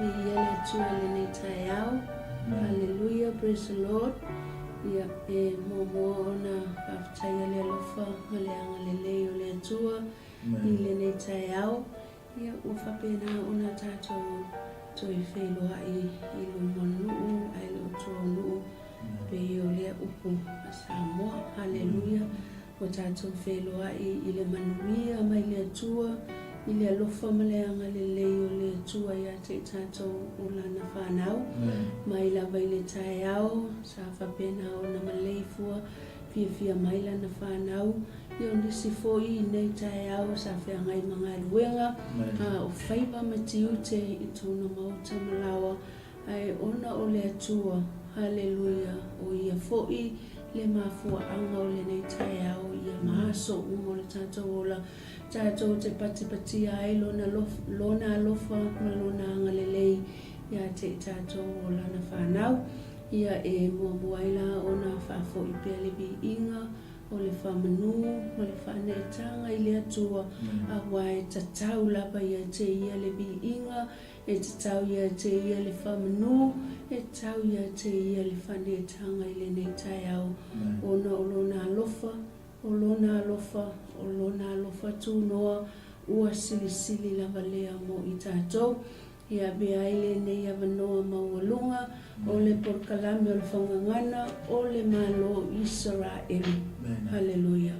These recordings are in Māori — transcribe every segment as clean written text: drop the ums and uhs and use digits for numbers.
Yele tuelene tayao. Hallelujah, praise the Lord. Ya momo na afchayele lofa maleanga lele ole tua. Ilene tayao. Ya ufapena una tato toifelo ai ilumonu ai lotonu pe ole upu Samoa. Hallelujah. O tato felo ai ile manuia mai le tua. Ile alofa maleanga lele ole tua ya te tato ula na whanau. Mai lava ile taiao, sa whapena o na maleifua, fia maila na whanau. Io nisi foi nei taiao, sa whiangai mga luenga. O whaiva matiute i tūna mauta malawa. Ai ona o le atua, hallelujah, o ia foi le mafua anga o le nei taiao, ia mahaso umo le tato ola. Tato te pati ai lona alofa malona ngalelei ya te tato o lana whanau. Ia muaila o na whafo i pele bi inga o le whamanu, o le whanetanga i le atua. Awa e tatau lapa ia te ia le bi inga, e tatau ia te ia le whamanu, e tau ia te ia le whanetanga i le neitai au. Ona o lona alofa. O lona alofa tūnoa ua sili lava lea mo i tātou. Ia bea ile nei avanoa maualunga, o le porkalame o le whaungangana, o le MALO ISARAELU. Hallelujah.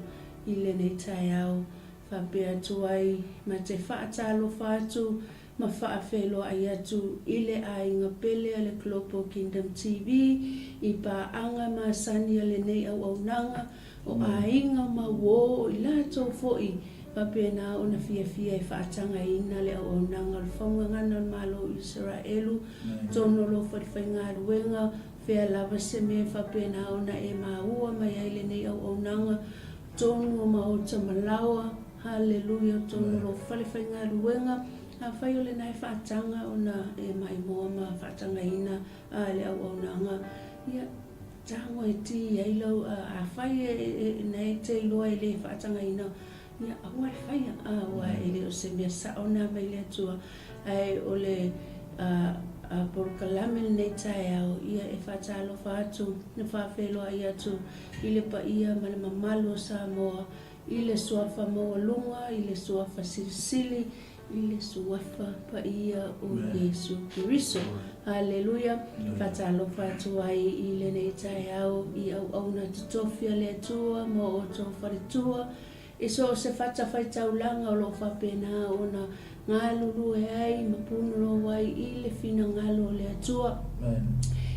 Ile nei tai au, whapea tuai, ma te whaatalo whaatu, ma whaafelo ai atu, ile a inga pele le Global Kingdom TV, i pa anga ma sani le nei au nanga, o a inga ma wo i lato foi papena ona fia e whaatanga ina le au nanga le whaungangana MALO ISARAELU tono lo whainga ruenga whea lava se me whapena ona e maua mai aile nei au nanga tono ma o tamalawa. Hallelujah, tono lo whainga ruenga a whai le nai whaatanga ona e mai moa ma whaatanga ina a le au nanga. Ia tango e ti ai lau a whai nei te loa e le whaatanga ina. Ia awa e whai a wa e le o se mea saona mai le atua. Ai o le porkalame nei tai au. Ia e whaatalo whaatu, na whaafelo ai atu. I le pa ia ma le mamalo Samoa. I le suafa moa lunga, i le suafa silisili. Ile suafa pa ia o Yesu Kiriso. Hallelujah. Fatalo fatu ai ile nei tai au i au na tutofia le atua mo o to faritua. E so se fata fai taulanga o lo whapena ona ngalulu e ai mapunu lo wai ile fina ngalo le atua.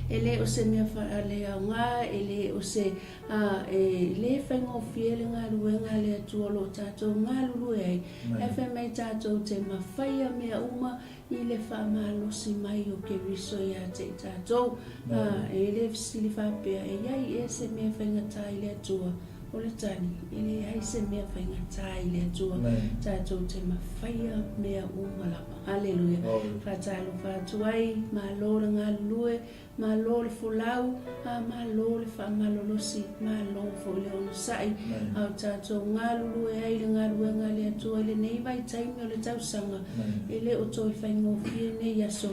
Ele o se mea whaale au ngā, ele o se le whaingo fiele ngā ruenga le atua lo tātou ngā lulu e ai. E whai mai tātou te mawhaia mea uma i le whamalosi mai o ke riso ia te tātou. Ele fisili whapea e iai e se mea whainga tai le atua. O le tani, ele ai se mea whainga tai le atua. Tātou te mawhaia mea uma lapa. Hallelujah. Whatalo whatu ai, MALO le ngā lulue, MALO le fulau, MALO le whamalolosi, MALO fo le ono sai. Au tātou ngā lulue ai le ngā ruenga le atua, ele nei vai taimi o le tausanga. Ele o toi whaingo fie nei aso,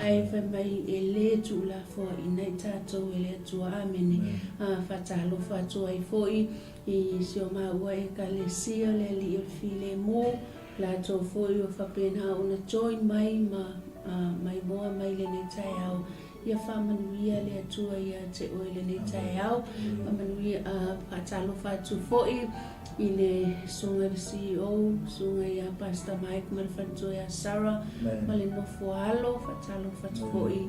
ai whai mai e le tu la fo i nei tātou ele atua. Amene. Whatalo whatu ai foi, i si o maua e ka le sia le li o file mo. La tō fōi o whapena o na join mai mai moa mai le nei tai au. Ia whamanuia le atua ia te oe le nei tai au. Whamanuia patalo whatu fōi i le sunga le CEO, sunga ia Pastor Mike Malfanto ia Sarah, ma le nofo alo, whatalo whatu fōi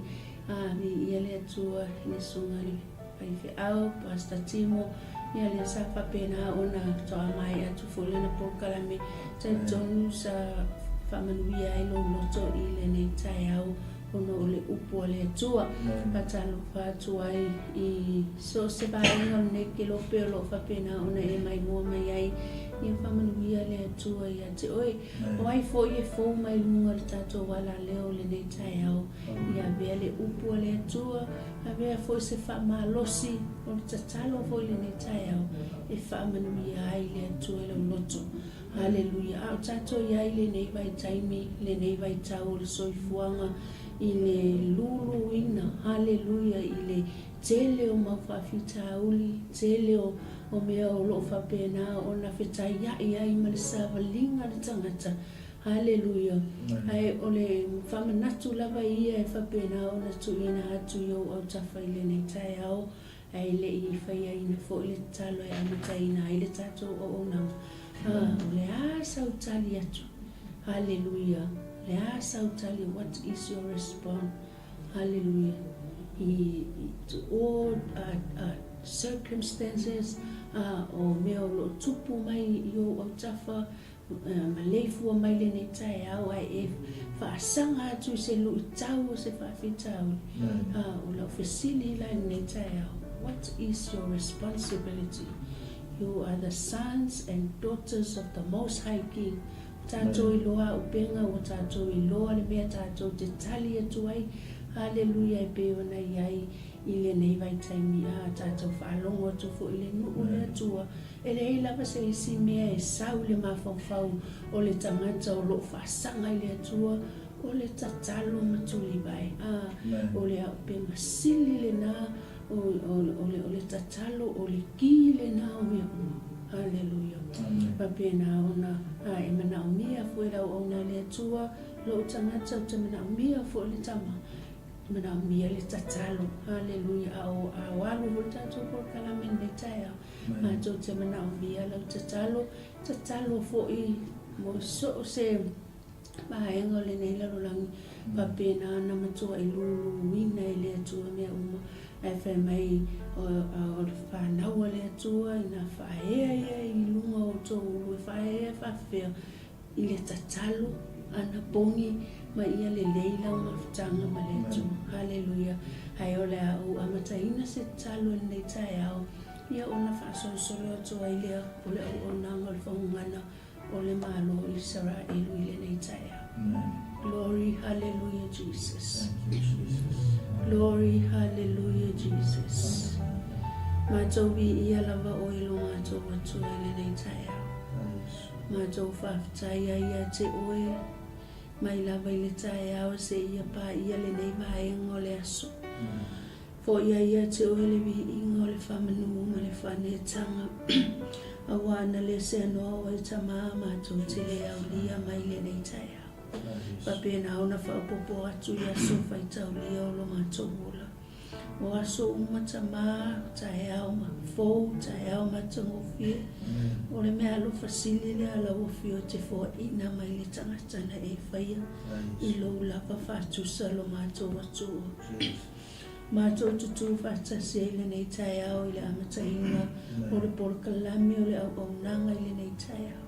ia le atua i le sunga le paife au, Pastor Timo, ia le sa whapena o na toa mai atu fōi le na porkalame. Tai tonu sa whamanuia e lo loto i le nei tai au ono o le upo le atua. Patalo whatu ai i so se bainga o ne ke lo peo lo whapena ona e mai mua mai ai. Ia whamanuia le atua i ate oe. O ai fo i e fo mai lunga le tato wala leo le nei tai au. Ia bea le upo le atua. A bea fo se whamalosi o le tatalo fo le nei tai au. E whamanuia ai le atua le loto. Hallelujah. Au tato ia i le nei vai taimi, le nei vai tau le soifuanga. i le lulu ina, haleluia, i le tele o mawhawhitauli, tele o mea o lo whapena o na whetai ai ma le savalinga le tangata, haleluia. Ai o le whamanatu lava ia e whapena o na tuina atu i au tawha i le nei tai au, ai le I whaia ina fo i le talo e amataina, ai le tatou o nang. O le a sautali atu, haleluia. Le a sautali, what is your response? Hallelujah. To all circumstances, o mea o lo tupu mai I o tafa, ma leifua mai le nei tai au ai e whaasanga atu se lu I tau o se whawhitau. O lau whesili lai nei tai au. What is your responsibility? You are the sons and daughters of the Most High King. Tātou I loa upenga o tātou I loa le mea tātou te tali atu ai. Hallelujah, e pe ona iai I le nei vai taimi a tātou whaalongo atu fo I le nuu le atua. E le hei lava se isi mea e sau le mawhawhau o le tangata o lo whaasanga I le atua o le tatalo matuli vai. O le au pe masili le na o le tatalo o le ki le na o mea uma. Hallelujah. Papena ona e mana o mea fo e lau ona le atua lo tangata o te mana o mea fo le tama. Mana o mea le tatalo. Hallelujah. A walu ho tatou por kalamen le taia. Ma tau te mana o mea lau tatalo fo I mo so se maenga le nei larolangi. Papena na matua I lulu wina I le atua mea uma. E whai mai o le whanaua le atua I nga whaea ia I lunga o tō ulu e whaea whawhea I le tatalo ana pongi ma ia le leila o mawhitanga ma le atua. Hallelujah. Hai o le au amataina se talo nei tai au ia o na whaasosolo atua I lea o le au o nanga o le whahungana o le MALO ISARAELU I le nei tai au. Glory, hallelujah, Jesus. Thank you, Jesus. Glory, hallelujah, Jesus. Mātou vi ia lava o ilo mātou atu I le nei tai au. Mātou whawhitai ia te oe. Mai lava I le tai au se ia pā ia le nei vaenga o le aso. Fo ia te oe le vi inga o le whamanu ma le whanetanga. Awana le se anoa o I tamaa mātou te le au lia mai le nei tai au. Papena ona whaapopo atu ia sofa I tau lia o lo mātou ola. O aso umata maa, tae au ma fou, tae au ma tangofia. O le mea alo fasili le ala ofi o te fo ina mai le tangatana e whaia. I lo lapa whatusa lo mātou atu. Mātou tutu whatasi e le nei tae au I le amataina. O le porkalami o le au nanga I le nei tae au.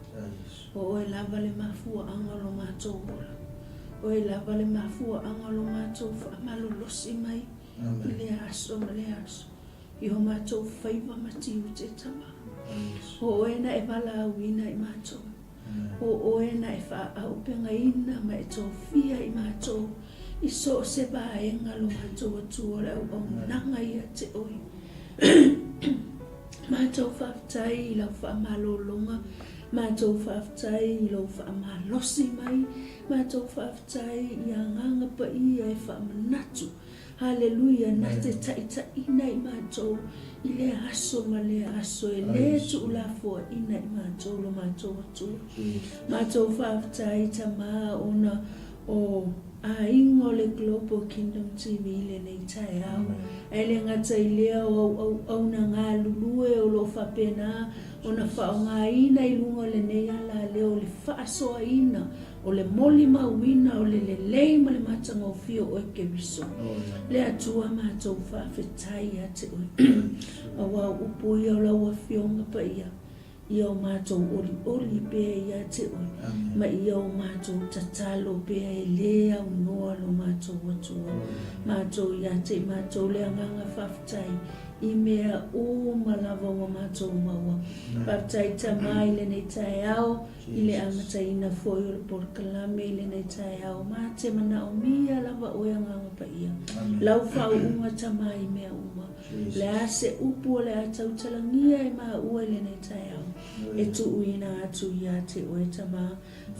O e lava le mafua anga lo mātou ola. O e lava le mafua anga lo mātou whaamalo losi mai. I le aso ma le aso. I ho mātou whaiva mati u te tama. O e na e wala awina I mātou. O e na e wha aupenga ina ma e tō fia I mātou. I so se vaenga lo mātou atu o le au nanga ia te oi. Mātou whaftai I lau whaamalo longa. Mātou whaftai I lau whaamalosi mai. Mātou whaftai I anganga pa I e whaamanatu. Hallelujah, na te taita ina I mātou I le aso ma le aso e le tu la fo ina I mātou lo mātou atu. Mātou whaftai ta maa ona o a ingo le Global Kingdom TV le nei tai au. E le ngata I lea o na ngā lulue o lo whapena o na whaonga ina I lunga le nei ala leo le whaasoa ina o le moli mauina o le lei ma le matanga o fio o eke riso. Le atua mātou whawhetai a te oi. A wā upo ia o lau a fionga pa ia. Ia o mātou ori bea ia te oi. Ma ia o mātou tatalo bea e lea o noa lo mātou atua. Mātou ia te mātou le anganga whawhetai. I mea o malava wa mātou maua. Whawhetai ta mai le nei tai au. I le amataina foi o le porkalame I le nei tai au. Mā te mana o mia lava o anganga pa ia. Lau whau unga ta mai mea uma. Le ase upu o le atau talangia I maa ua le nei tai au. E tu uina atu ia te oe ta mā.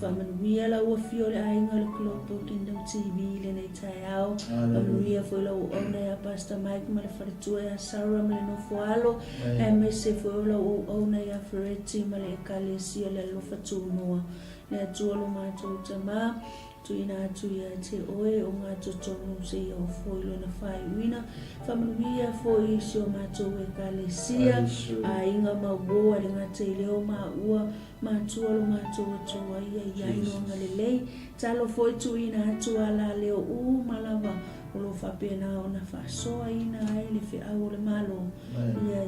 whamanuia la ua fio le ainga le klopo Kingdom TV le nei tai au. Whamanuia foi la ua ona ya Pastor Mike ma le wharitua ya Sarah ma le nofo alo. E me se foi la ua ona ya Ferretti ma le ekalesia le lofa tūnoa. Le atua lo mātou tamā. Tuina atu ia te oe o ngā totonu se ia o foi lo na whai uina. Whamanuia foi si o mātou ekalesia. A inga maua le ngā te leo maua. Mātua lo mātou atua ia ino ngalelei. Talo foi tuina atu ala leo malawa. O lo whapena o na whasoa ina ai le whiau le malo. Ia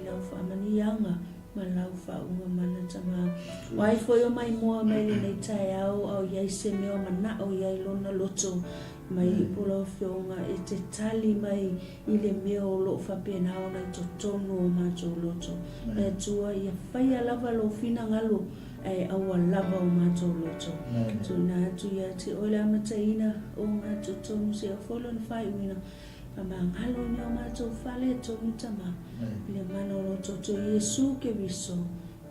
lau whamanianga. Ma lau whaunga mana tama. Wai foi o mai moa mai nei tai au iai se meo mana o iai lona loto. Mai pula o whionga e te tali mai i le meo lo whapena o na totonu o mātou loto. E tua ia whaia lava lo whina ngalo ai aua lava o mātou loto. Tuna atu ia te oile amataina o ngā totonu se a wholo na whai uina. Ngalo ni o mātou whale tonu tama. Le mana o toto Yesu ke viso.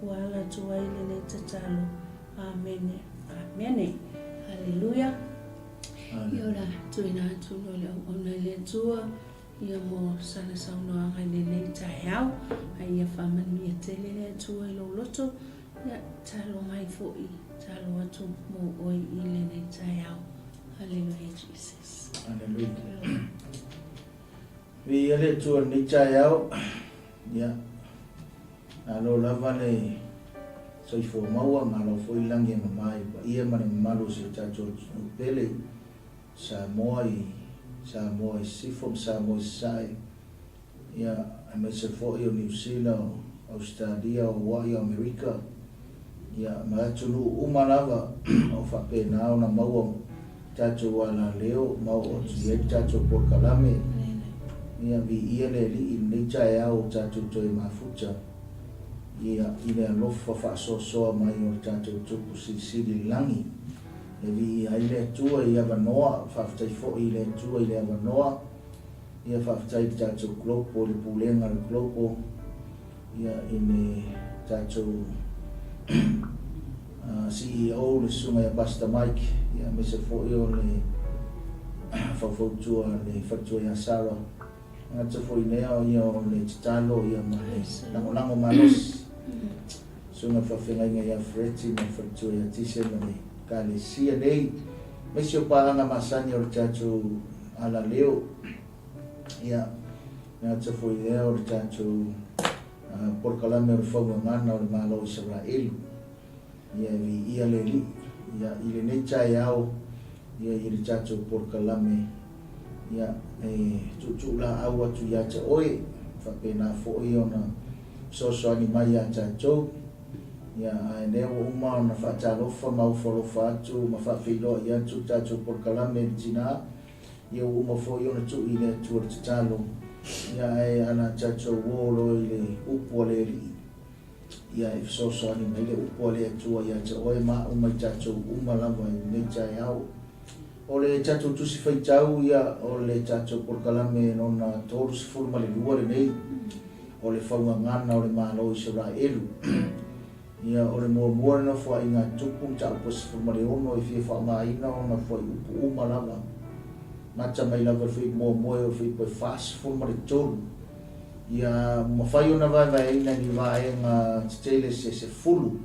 Wala tua ile le tatalo. Amene. Amene. Hallelujah. Iora tuina tuno le ona le tua. Ia mo sana sauna ngai le tai au. Ai ia whamani e tele le tua ilo loto. Ia talo mai foi. Talo atu mo oi ile le tai au. Hallelujah Jesus. Hallelujah. Vi ele tua ni tai au. Ya. Alo lava le so fo maua malo fo ilangi mai ba ia mane malo se tato pele sa moi sifom sa moi sai ya ame se fo io New Zealand Australia o Hawaii America ya ma tulu umalava o fa pena na maua tato wala leo mau o tie tato por kalame ia vi ia le li tai au tato toi mafuta ia ile lofa fa so mai o tato tupu si langi e vi ile tua ia vanoa fa tai fo ile tua ile vanoa ia fa tai tato glopo le pulenga le glopo ia ine tato CEO le sunga ya Pastor Mike ia me se fo io le fa tua le fa tua ya Sarah Ngata foi nea ia le talo ia mai lango malos sunga fa fenga ia freti na fratu ia tise na kale sia nei mesio pa nga masani o tato ala leo ia ngata foi nea o tato por kalame o FAUGAGANA o MALO ISARAELU ia vi ia le ia ile nei chai au ia ile tato por kalame ia tu la awa tu ya te oi fa pena fo iona so ani mai ya tato ia ne o uma na fa talo fa mau fo fa tu ma fa filo ia tu tato por kalame tina ia uma fo iona tu ile tu talo ia ana tato wolo ile upole ia so ani mai le upole tu ia te oi ma uma tato uma lava ne tai au ole tato tu si fai tau ia ole tato por kalame nona toru si fulu male lua le nei ole FAUGAGANA ole MALO ISARAELU ia ole mua na fua inga tupu ta upo si fulu male ono i fie faa maina ona fua i upu uma lava macha mai lava fai mua o fai poi faa si fulu male toru ia mawhai ona vai ina ni vai nga titele se fulu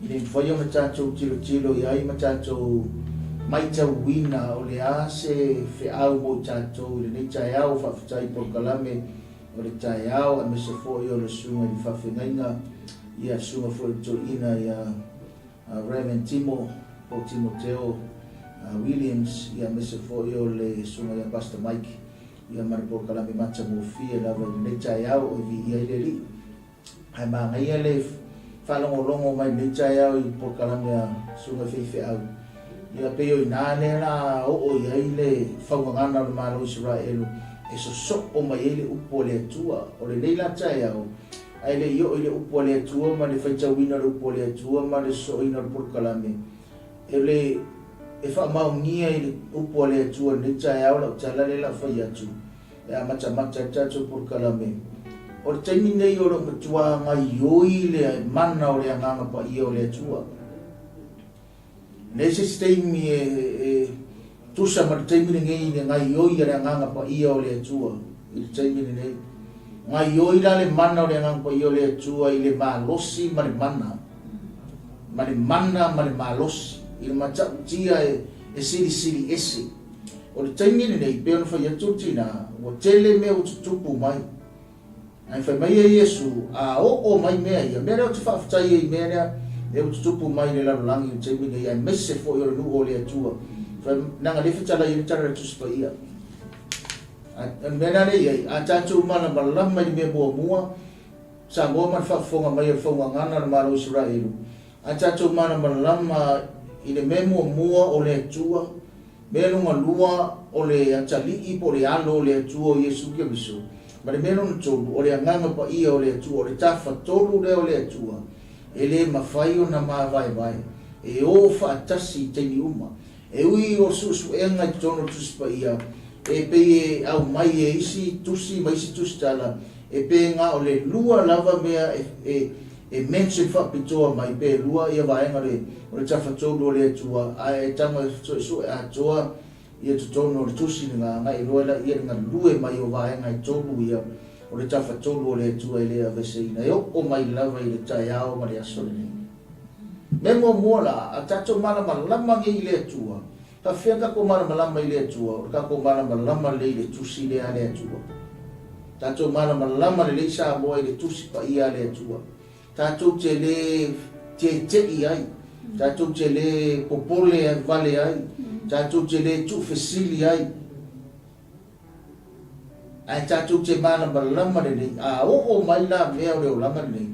ini fai ona tato tilo ia i ma tato mai tau wina o le ase fe au mo tato le nei tai au fa fitai por kalame o le tai au a mese fo i o le sunga i fa whengainga ia sunga fo i to ina ia Reverend Timoteo Williams ia mese fo i o le sunga ia Pastor Mike ia mara por kalame macha mo fia lava i nei tai au o vi ia ile li hai maa ngai ele whalongolongo mai nei tai au i por kalame a sunga fe au ia pe o inane la o ia ile FAUGAGANA le MALO ISARAELU e so o mai ile upole tua o le leila tai au ai le io ile upole tua ma le faita wina le upole tua ma le so ina por kalame ele e fa maungia ile upole tua le tai au la tala le la fa ia tu e amacha tato por kalame o le taimi nei o le matua ngai oi le mana o le anganga pa ia o le tua Nese steimi tusa ma taimi ngai ngai yoi ya nganga pa ia o le tua I taimi nei ngai yoi la le mana o le nganga pa ia o le tua I le malosi ma le mana ma le malosi I le mata tia e sili ese o le taimi nei pe ona fa ia tutina o tele me o tupu mai ai fa mai Yesu a o mai mea ia mea o te whaafatai I mea e o tupu mai le lalangi o taimi nei ai mese fo I o le nu o le atua fa nanga le fitala I le tara tuspa ia mena nei ai a tatu mana malama I mea mua sa moa man whaafonga mai o FAUGAGANA na MALO ISARAELU a tatu mana malama I le mea mua o le atua mea lunga lua o le atali'i po le alo o le atua o Yesu Kirifi ma le mea lunga tolu o le anganga pa ia o le atua o le tafa tolu le o le atua e le mawhai o na vai e o whaatasi teini uma e ui o susu e ngai tono tuspa ia e pe au mai e isi tusi tala e pe nga o le lua lava mea e mention whapitoa mai pe lua ia vaenga o le tafa tolu o le atua a e tama su e atoa ia tutono o le tusi nga ngai roela ia nga lue mai o vaenga I tolu ia o le tafa tolu o le atua I lea veseina e o mai lava I le tai ao ma le asole nei me mo la a tato mana malama I le atua ka whianga ko mana malama I le atua o ka ko mana malama le tusi le ale atua tato mana malama le sa mo I le tusi pa ia le atua tato te le te ai tato te le popole vale ai tato te le tu fesili ai ai tato te mana malama le nei a o mai la mea o le olanga nei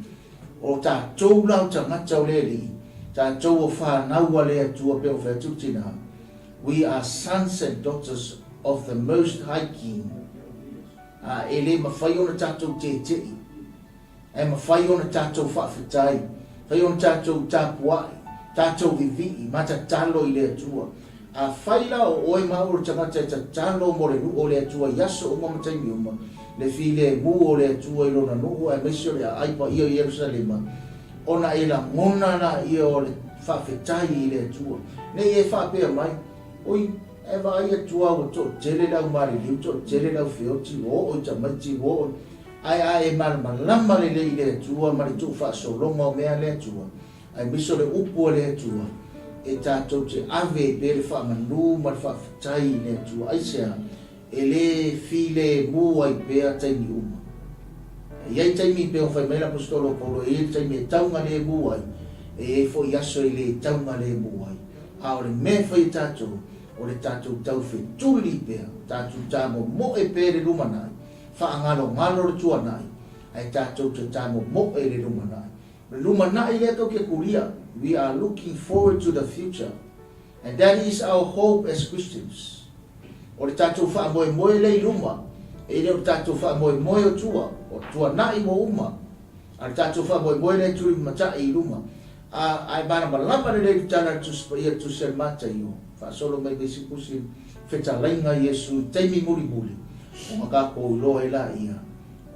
o tato la tangata o le li tato o whanau le atua pe o whatutina we are sons and daughters of the Most High King ele mawhai ona tato te e mawhai ona tato whawhitai whai ona tato tapuai tato vivi mata talo I le atua a whaila o oi mauro tangata e talo mo le o le atua yaso o mamatai miuma le file mu o le atua I lona nuhu e mesio le aipa ia Yerusalema ona e la ngona na ia o le whawhitai I le atua nei e whapea mai oi e vai atua o to tele lau mari liu to tele lau whioti o tamati o ai e malama le atua ma le tu whaasolonga o mea le atua ai miso le upu le atua e tātou te ave pe le whaamanu ma le whaafitai le atua ai sea e le file mu ai pea taimi uma iai taimi pe o whai meila apostolo Paulo e taimi e taunga le mu ai e fo iaso I le taunga le mu ai a o le me whai tātou o le tātou tau whetuli pea tātou tāmo mo e pe le lumanai whaangalo ngalo le tuanai ai tātou te tāmo mo e le lumanai le lumanai le tau ke kuria we are looking forward to the future and that is our hope as Christians o le tātou whaamoe le luma e le o tātou whaamoe o tua o tuanai mo uma a le tātou whaamoe le turi matai I luma ai mana malama le tana tuspa ia 𝚟𝚑𝚎𝚘 o solo mai besi kusi fetalainga Yesu taimi muri o makako lo ela ia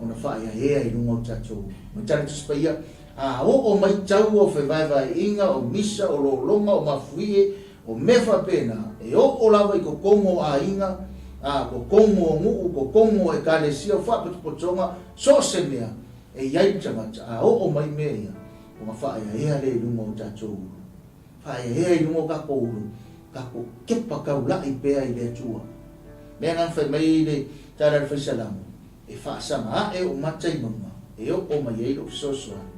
ona fa ia I lunga tatou mo tana tuspa ia a o mai tau o vai inga o misa o longa o mafuie o mefa pena e o lava I kokongo a inga a kokongo mu kokongo e kalesia fa potonga so semea e iai tamata a o mai mea o mafa ia le lunga o tatou fa ia lunga kako kepa kaula I pea I le atua mea ngan whai mai le tara whai salamu e whaasama e o matai mama e o mai eilo fisosoani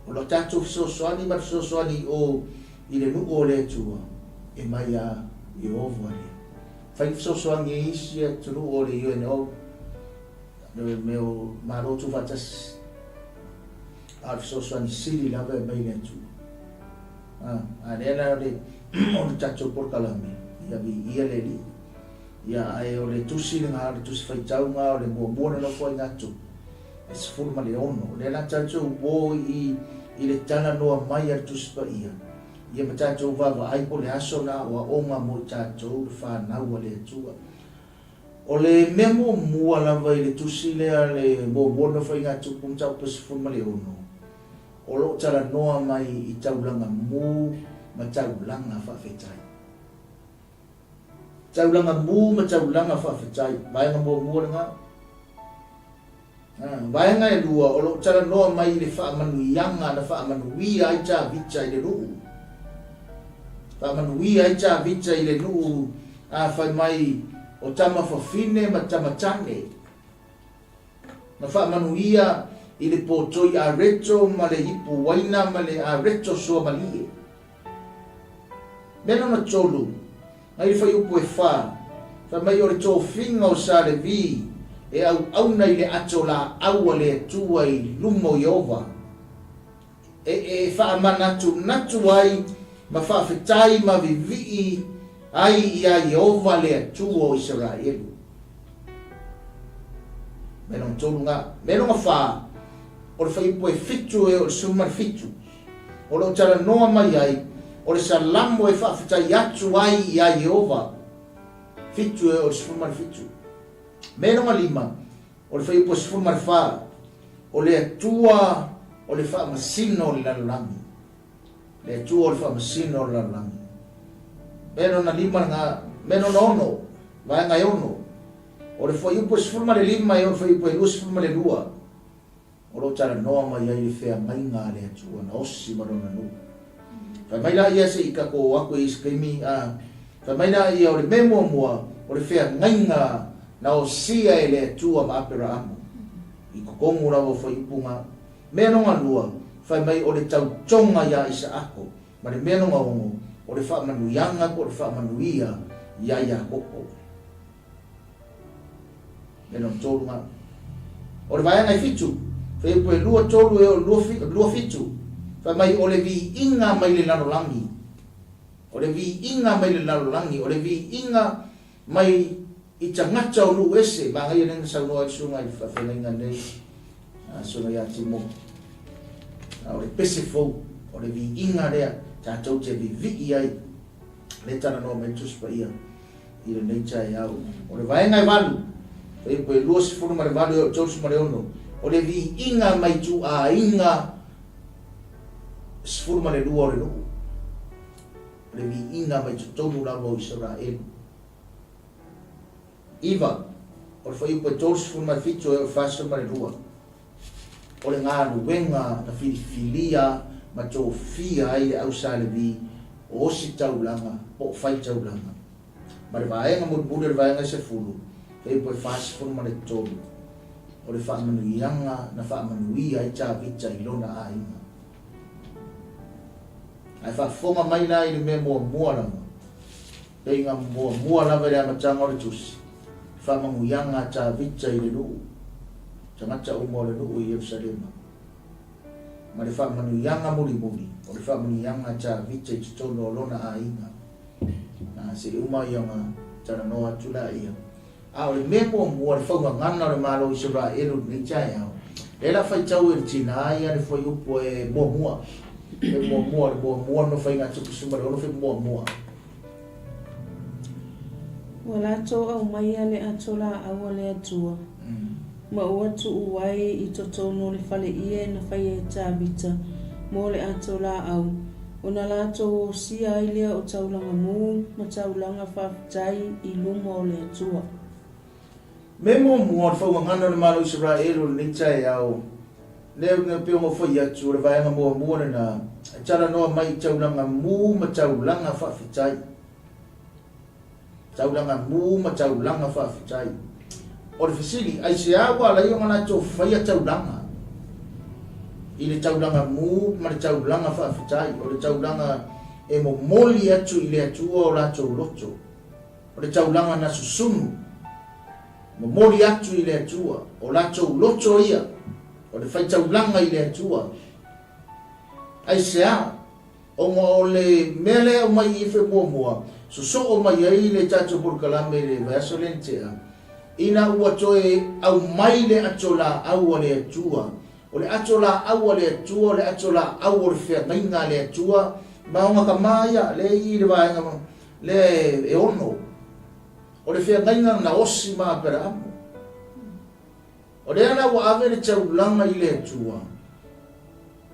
o lo tatou fisosoani ma fisosoani o I le nuku o le atua e mai a I ovo ale whai fisosoani e isi a tunu o le UNO meo marotu vatas a fisosoani siri lava e mai le atua a nena le o le tatou porkalame ia ia le li ia ai o le tusi nga le tusi faitaunga o le muamua na foi ngatu e se forma le ono le la tatou o I le tana noa mai al tusi pa ia ma tatou vava ai po le aso na o onga mo tatou whanau le atua o le memo mua lava I le tusi le muamua na foi ngatu pumtau pa se forma le ono o lo tala noa mai I taulanga mu mataulanga whawhetai. Taulanga mu mataulanga whawhetai. Vaenga mua ngā. Vaenga e lua, o lo tara noa mai le whaamanuianga na whaamanuia ai tā vita i le nuu. Whaamanuia ai tā vita i le nuu a whai mai o tama whawhine ma tamatane. Na whaamanuia i le pōtoi a reto ma le hipu waina ma le a reto soa malie. Mena na tolu, ngai whai upu e wha, whai mai o le tō whinga o sa le vi, e au nei le ato la aua le atua i lumo Iova. E wha manatu natu ai, ma wha whetai ma vivii ai ia Iova le atua o ISARAELU. Mena na tolu ngā, mena na wha, o le whaipo e fitu e o le sumar fitu. O le tara noa mai ai, o le salamo e whawhitai atu ai i a Iova. Fitu e o le sumar fitu. Mena ma lima, o le whaipo sumar wha, o le atua, o le wha masino o le lalangi. Le atua o le wha masino o le lalangi. Mena na lima ngā, mena na ono, vai ngai ono. O le whaipo sumar le lima e o le whaipo e lua sumar le lua. O lo tara noa mai ai le whea mai ngā le atua na osi marona nu. Whai mai la ia se i kako ako i skimi a. Whai mai la ia o le memo mua o le whea ngainga na osia e le atua ma apera amu. I kokongu rawa whai upunga. Mea nonga lua, whai mai o le tau tonga ia isa ako. Ma le mea nonga ongo o le wha manuianga ko le wha manuia ia koko. Mea nonga tōrunga. O le vaianga i fitu. Whai poe lua tolu e o lua fitu. Whai mai o le vi inga mai le lanolangi. O le vi inga mai le lanolangi. O le vi inga mai i tangata o lu ese. Ma ngai nena saunoa i sunga i whawhenenga nei. Sunga i ati mo. O le pese fau. O le vi inga rea. Tātou te vi vii ai. Le tana noa me tuspa ia. I le neita e au. O le vaenga i walu. Whai poe lua si furu ma le walu e o tausu ma le ono. O le vi inga mai tu a inga sfurma le lua o le nuu. O le vi inga mai tu tonu la o ISARAELU. Iwa, o le whai upo e tolu sfurma fitu e o whasama le lua. O le ngā luenga na filifilia ma tō fia ai le ausa le vi o osi taulanga, o whai taulanga. Ma le vaenga murmure le vaenga se fulu, whai upo e whasfurma le tolu. O le whaamanuianga na whaamanuia ai tā vita i lona a inga. Ai whaafonga mai nā i le mea mua lama. Pei ngā mua lama le amatanga o le tusi. Whaamanuianga tā vita i le nuu. Tangata uma o le nuu i Yerusalema. Ma le whaamanuianga muri. O le whaamanuianga tā vita i tutono o lona a inga. Nā se uma i anga tana noa tula ia. A o le mea mua le whaungangana o le MALO ISARAELU ni tai au. E la whai tau e tina ai ane whai upo e mua. E mua no whai ngā tupu sumare ono whai mua. Wa lato au mai ale atola awa le atua. Ma ua tu uwai i totono le whale ie na whai e tābita. Mo le atola au. O na lato o sia ai lea o taulanga mū, ma taulanga whawhitai i luma o le atua. Memo mua le whaungangana o le MALO ISARAELU ni tai au. Leo ngā peongo whai atu o le vaenga mua na tara noa mai taulanga mū ma taulanga whawhitai. Taulanga mū ma taulanga whawhitai. O le whisiri, ai se awa la iwa ngana tō whai a taulanga. I le taulanga mū ma le taulanga whawhitai. O le taulanga e mo moli atu i le atua o la tō loto. O le taulanga na susunu. Mo moli atu i le atua. O la tō loto ia. O le whai taulanga i le atua. Ai se a. O le mele o mai i whi mua. So o mai ai le tato burkalame le 𝚌𝚙𝚙𝚢𝚑𝚡. Ina ua toe au mai le atola au le atua. O le atola au le atua, o le atola au le whengainga le atua. Maunga ka maia le i le vaenga le e ono. O le whengainga na osi maa pera amu. O le ana ua ave le taulanga i le atua.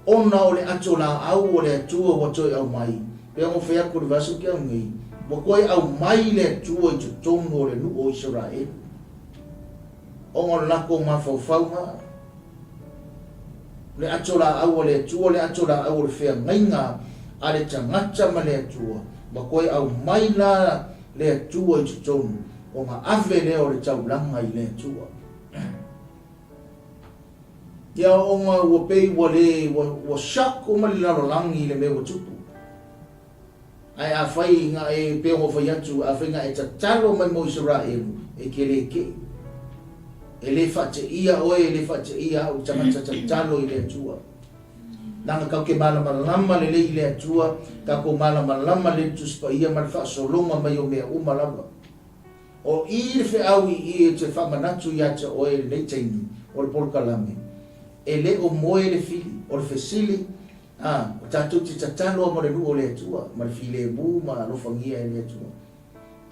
Ona o le atola au le atua ua toe au mai. Pea mo fea kuri vasu kia ngai. Mo koe au mai le tua i tutono le nu o Israel. Ongo lako ma faufaunga. Le atola au le tua, le atola au le fea ngainga. Ale tangata ma le tua. Mo koe au mai la le tua i tutono. O ma ave leo le taulanga i le tua. Ia onga ua pei ua le ua shako ma le lalolangi le mea tupu. Ai a fai nga e peo o fai atu a fai nga e tatalo mai mo Israel e ke le ke. E le fate ia oe e le fate ia au tamata tatalo i le atua. Nanga kau ke malama le le i le atua, ka ko malama le tuspa ia ma le fa solonga mai o mea umalama. O i le fe au i e te whamanatu i ata oe le teini o le polkalame. E le o moe le fili, o le fesili, o tātou te tatalo ma le lu o le atua, ma le file bu, ma lo fangia e le atua.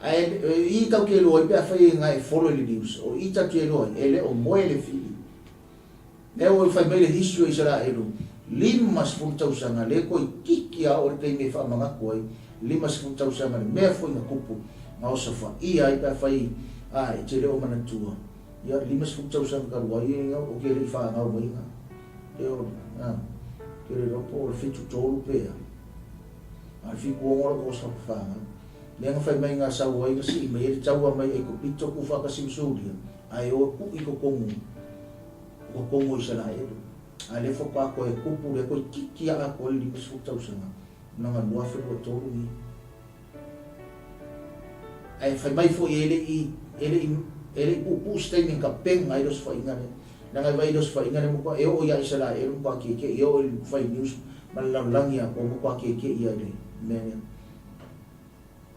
I kau ke loa, i pia whai nga e follow le news, o i tatu e loa, e le o moe le fili. E o i whai mai le hisu e ISARAELU, 5,000 le koe kiki a o le teime whamanga koe, 5,000 le mea fwoi na kupu, ma osa wha ia i pia whai, e te leo manatua. Ia 5,000 karua i o ke le whaangau mai nga. Leo, ke le ropo o le fitu tolu pea. A le fiku ongora ko sa whaangau. Lenga whai mai ngā sau ai ngasi i mai e taua mai e ko pito ku whakasimusuria. Ai o ku i ko kongu. Ko kongu ISARAELU. A le whapa ko e kupu le koe kiki a ko i 5,000. Nanga nuafe ko tolu ni. Ai whai mai fo ele i upu staining ka peng ai dos whai ngane. Nanga vai dos whai ngane mo e o ia ISARAELU kwa keke e o i whai news malalangi a ko mo kwa keke ia le mene.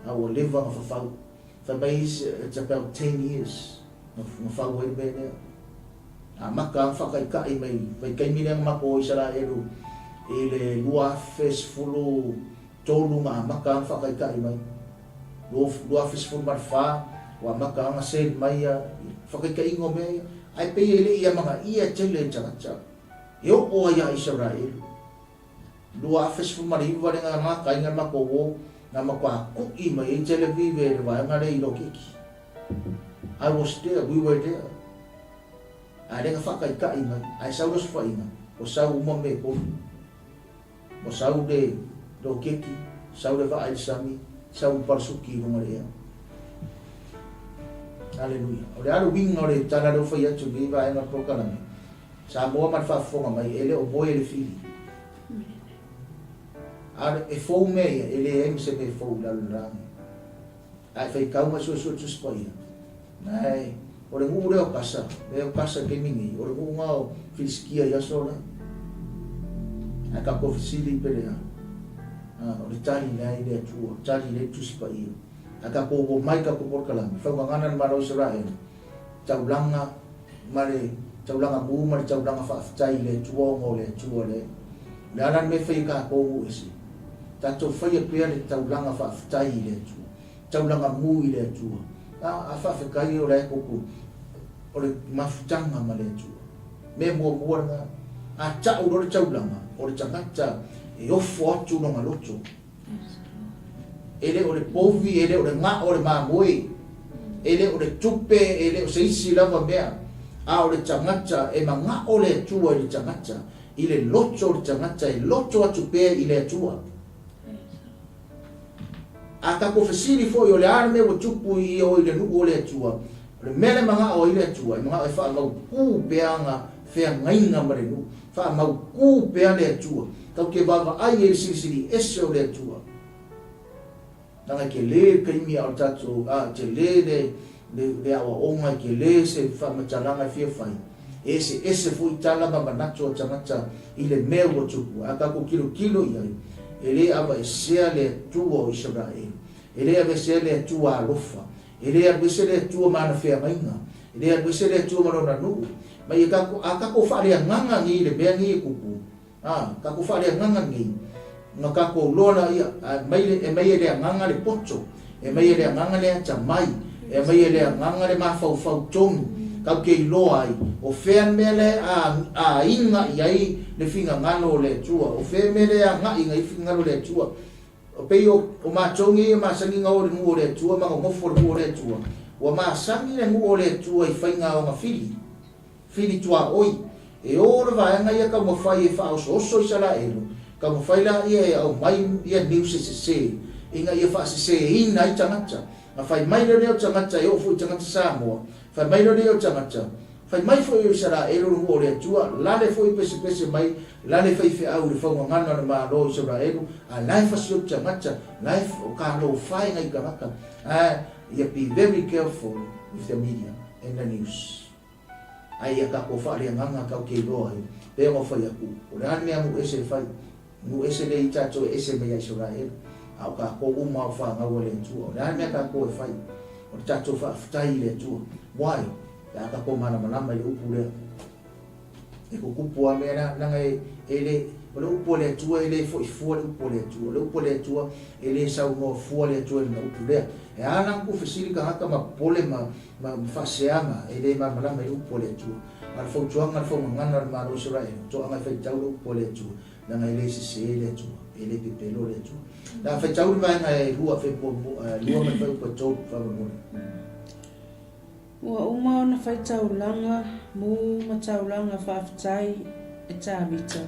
I will live on for FAU. For me, it's about 10 years. FAU way there. Maka whakaikai mai kaimirea mako ISARAELU. Ele lua fesfulu tolu ma maka whakaikai mai. Lua fesfulu marfa. Wa maka nga sel mai whakaikai ngo mea. Ai pe ele ia mga ia tele tangata. Eo o ia ISARAELU. Lua fesfulu mariwa nga maka inga mako wo. Na makwa kuki mai e televive e vai ngare I lo kiki. I was there, we were there. A renga whakaikai mai, ai sau rosu whainga, o sau uma me poni. O sau de lo kiki, sau de wa aisami, sau parsuki runga rea. Hallelujah. O le aru winga o le tana do whai atu ni vai nga prokaname. Sa moa man whafonga mai, ele o boe le fili. E fou mea, ele e se me fou lalurangi. Ai whai kauma sua tuspaia. Nei, o re ngu reo kasa ke mingi, o re ngu ngao filiskia yasora. Ai ka kofisili pelea. O re tali nei le atua, tali le tuspaia. Ai ka kogo mai ka kuporkalami. FAUGAGANA maro ISARAELU. Taulanga, mare, taulanga mu, mare taulanga whaafitai le tuongo le tua le. Le anan me whai ka kogo isi. Tato whaia pia le taulanga whaafitai le tua. Taulanga mu I le tua. A whaafikai o le koko. O le mafutanga ma le tua. Me mua nga. A tau o le taulanga. O le tangata e ofo atu no ngaloto. Ele o le povi, ele o le ngā o le mamoi. Ele o le tupe, ele o se isi lava mea. A o le tangata e ma ngā o le tua I le tangata. I le loto o le tangata e loto atu pea I le tua. A ka ko fesili fo yo le arme o tupu I o le nuku o le atua. Le mele manga o I le atua. I manga e wha mau ku peanga whea ngainga ma le nuku. Wha mau ku pea le atua. Kau ke wawa ai e sirisiri ese o le atua. Nanga ke le kaimi au tatu. Te le awa onga ke le se wha matalanga fia whai. Ese fo I tala ma manato o tangata I le mea o tupu. A ka ko kilo I ai. Ele ava e sea le tua o ISARAELU. Ele ava e sea le tua alofa. Ele ava e sea le tua mana whea mainga. Ele ava e sea le tua marona nuu. Mai a kako whare a nganga ngi le mea ngi e kupu. Kako whare a nganga ngi. Nga kako lona ia. E mai ele a nganga le poto. E mai ele a nganga le ata mai. E mai ele a nganga le mawhau tonu. Kau ke iloa ai. O whea mele a inga I ai le whinga ngano le tua. O whea mele a nga inga I whinga ngano le tua. o pe o matongi ma sangi ngau le ngu le tua ma ngofo le ngu le tua wa ma sangi le ngu le tua I fainga o fili tua oi e ora va nga ia ka mo fai e fa so Israelu ka mo fai la ia au mai ia news se inga ia fa se ina I tangata a fai mai le o tangata e o fu tangata Samoa fai mai le o tangata fai mai fo Israelu ngu le tua la le fo pese mai la le fai fe au le fo ngana le MALO Israelu a life as you tangata life o ka lo fai ngai ka you be very careful with the media and the news. Ai ka ko fa le nganga ka ke lo ai pe mo fa ya ku o le ane mu ese fa mu ese le ita to ese me ya Israel au ka ko uma fa nga wole tu o le ane ka ko fa o ta to fa ftai le tu why ya ka ko mana mana le upu le e ko kupu a mena na ngai ele o le upu le tu ele fo le upu le tu ele sa no fo le tu na upu le e ana ku fisili ka haka ma pole ma faseama ele ma mana me upu le tu al fo tuanga al fo ngana MALO Israel to anga fa tau upu le tu na ngai le se le tu ele pepelo le tu na fa tau ma ngai lua fe po lua ma fa po to fa mo Ua uma ona fai taulanga mu mataulanga whaafitai e tāmita.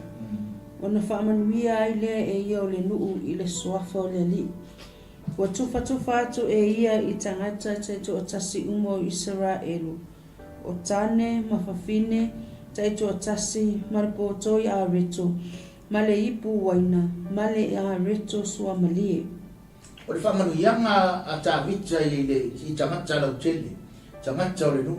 Ona whaamanuia ai lea e ia o le nuu I le soafa o le li. Ua tufa atu e ia I tangata te to o tasi umo Israelu. O tane, mawhawhine, te to o tasi maripotoi a reto. Male ipu waina, male a reto sua malie. O le whaamanuianga a tāmita I tangata lau tele. Tangata o le nuu.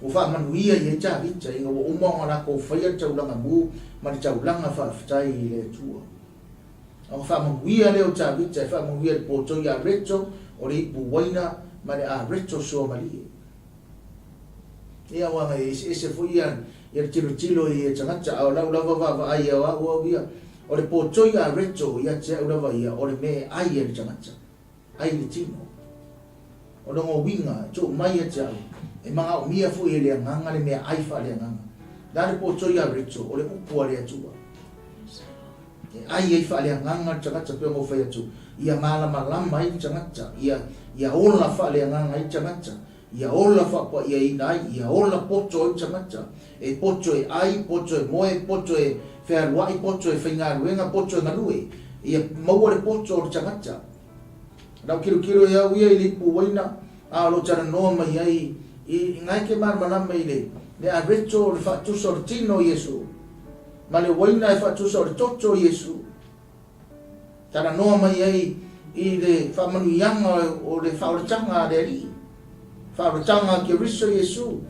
O whaamanuia I e tāmita I o umonga la ko whaia taulanga mu ma le taulanga whaafitai I le tua. O whaamanuia leo tāmita whaamanuia le potoi a reto o le ipu waina ma le a reto sua malie. Ia wanga ese fuia I le tilo I e tangata au lau lava vava ai au au ia. O le potoi a reto ia te au lava ia o le me ai e le tangata. Ai le tino. O longo winga to mai e tau e manga o mia fu ele nganga le mea ai fa le nganga da le poto ia reto o le upu ale atua e ai fa le nganga tanga pe mo fa atu ia mala malama I tanga ia ola fa le nganga I tanga ia ola fa po ia ina ia ola poto I tanga e poto e ai poto e moe poto e fa luai poto e finga luenga poto na lue ia mo le poto o tanga Nau kiro ia uia I lipu waina a lo tara noa mai ai I ngai ke mana mai le a reto le whaatusa o le tino Yesu ma le waina e whaatusa o le toto Yesu tara noa mai ai I le whamanuianga o le whaoratanga le ali whaoratanga ke riso Yesu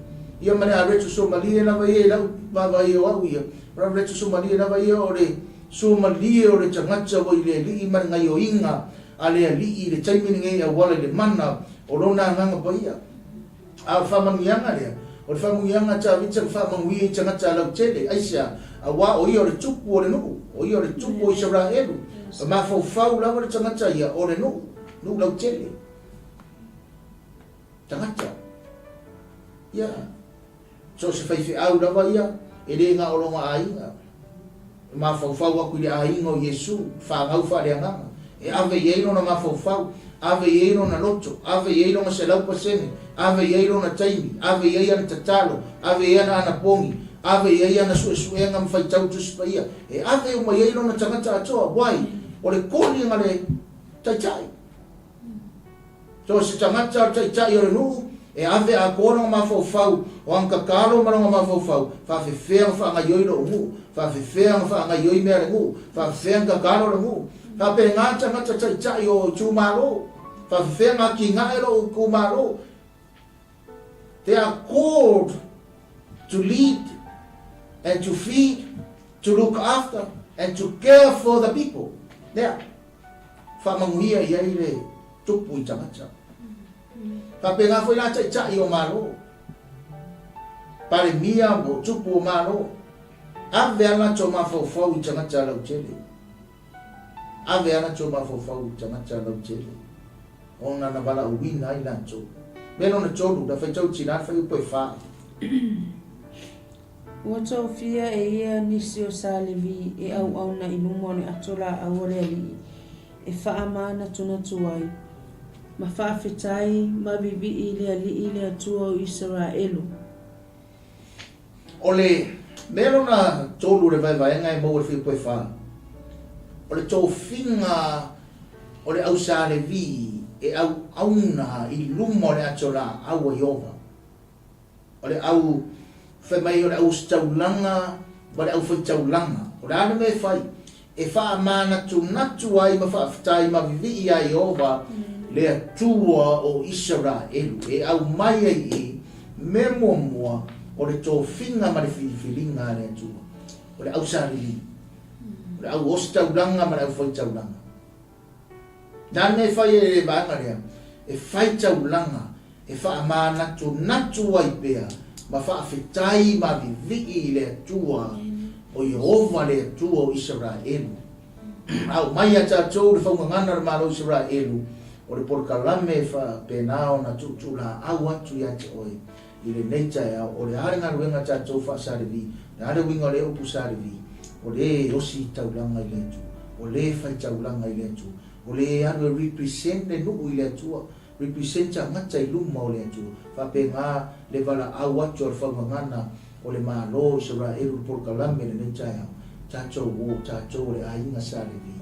ia ma le a reto Somalia na vai e lau vavai o au ia ra reto Somalia na vai o le Somalia o le tangata o I le li ma ngai o inga ale ali le taimini ngai a wala le mana o lona nganga paia a whamangianga lea o le whamangianga ta vita whamangui tangata lau tele aisia a wa o ia o le tupu o le nuu o ia o le tupu o Israelu a ma fau lau le tangata ia o le nuu lau tele tangata ia so se whaifi au lawa ia e le nga o longa ainga ma fau aku le ainga o Yesu whangau whareanganga e ave yeiro na mafofau ave yeiro na loto ave yeiro na selau pasene ave yeiro na taimi ave yeiro na tatalo ave yeiro na anapongi ave yeiro na suesuenga mfaitau tuspaia e ave uma yeiro na tangata atoa wai o le koli ngale taitai so se tangata taitai o le nuu e ave a kona mafofau o anka karo maranga mafofau fa fefea fa ngayoi no ngu fa fefea fa ngayoi mere ngu fa fefea karo le ngu fa pe ngata tai o tumalo fa fenga ki ngaelo kumalo they are called to lead and to feed to look after and to care for the people there fa manguia ia ile tupu itamacha fa pe nga foi la tai o malo pare mia mo tupu malo ave ala toma fo itamacha la uchele ave ana choma fofau tangata lau tele ona na bala uwina I lancho beno na chodu da fai chau china fai upo fa Ua taufia e ia nisi o salevi e au na iluma o le atola au le ali e whaamana tuna tuai. Ma whaafetai ma vivi i le ali i le atua o ISARAELU. O le mero na tolu le vaivaenga e mau le whipoe wha. O le tauwhinga o le au salevi e au na i luma o le atola au a Iova. O le au whamai o le au staulanga, wa le au whaitaulanga. O le ana me whai, e wha mana tu natu ai ma whaafetai ma vivi a Iova le atua o ISARAELU. E au mai ai e me mua o le tō whinga ma le whiwhilinga le atua. O le au sāriwi. O le au ostaulanga ma le au whaitaulanga. Nā me whai e vanga rea, e whaitaulanga, e wha mana tu natu ai pea, ma whaafetai ma vivi le atua o Iova le atua o ISARAELU. Au mai a tātou le whaungangana le malo ISARAELU o le porkalame wha penao na tutu la au atu ia te oi i le neita ea o le harenga ruenga tātou wha sārevi, le hare winga le upu sārevi, o le osi taulanga i le atu, o le whai taulanga i le atu, o le anu represent le nuku i le atua, representa ngata i luma o le atua, wha pe ngā le wala au atu al whaungangana o le malo ISARAELU le porkalame le neita ea, tātou o tātou le ainga sārevi.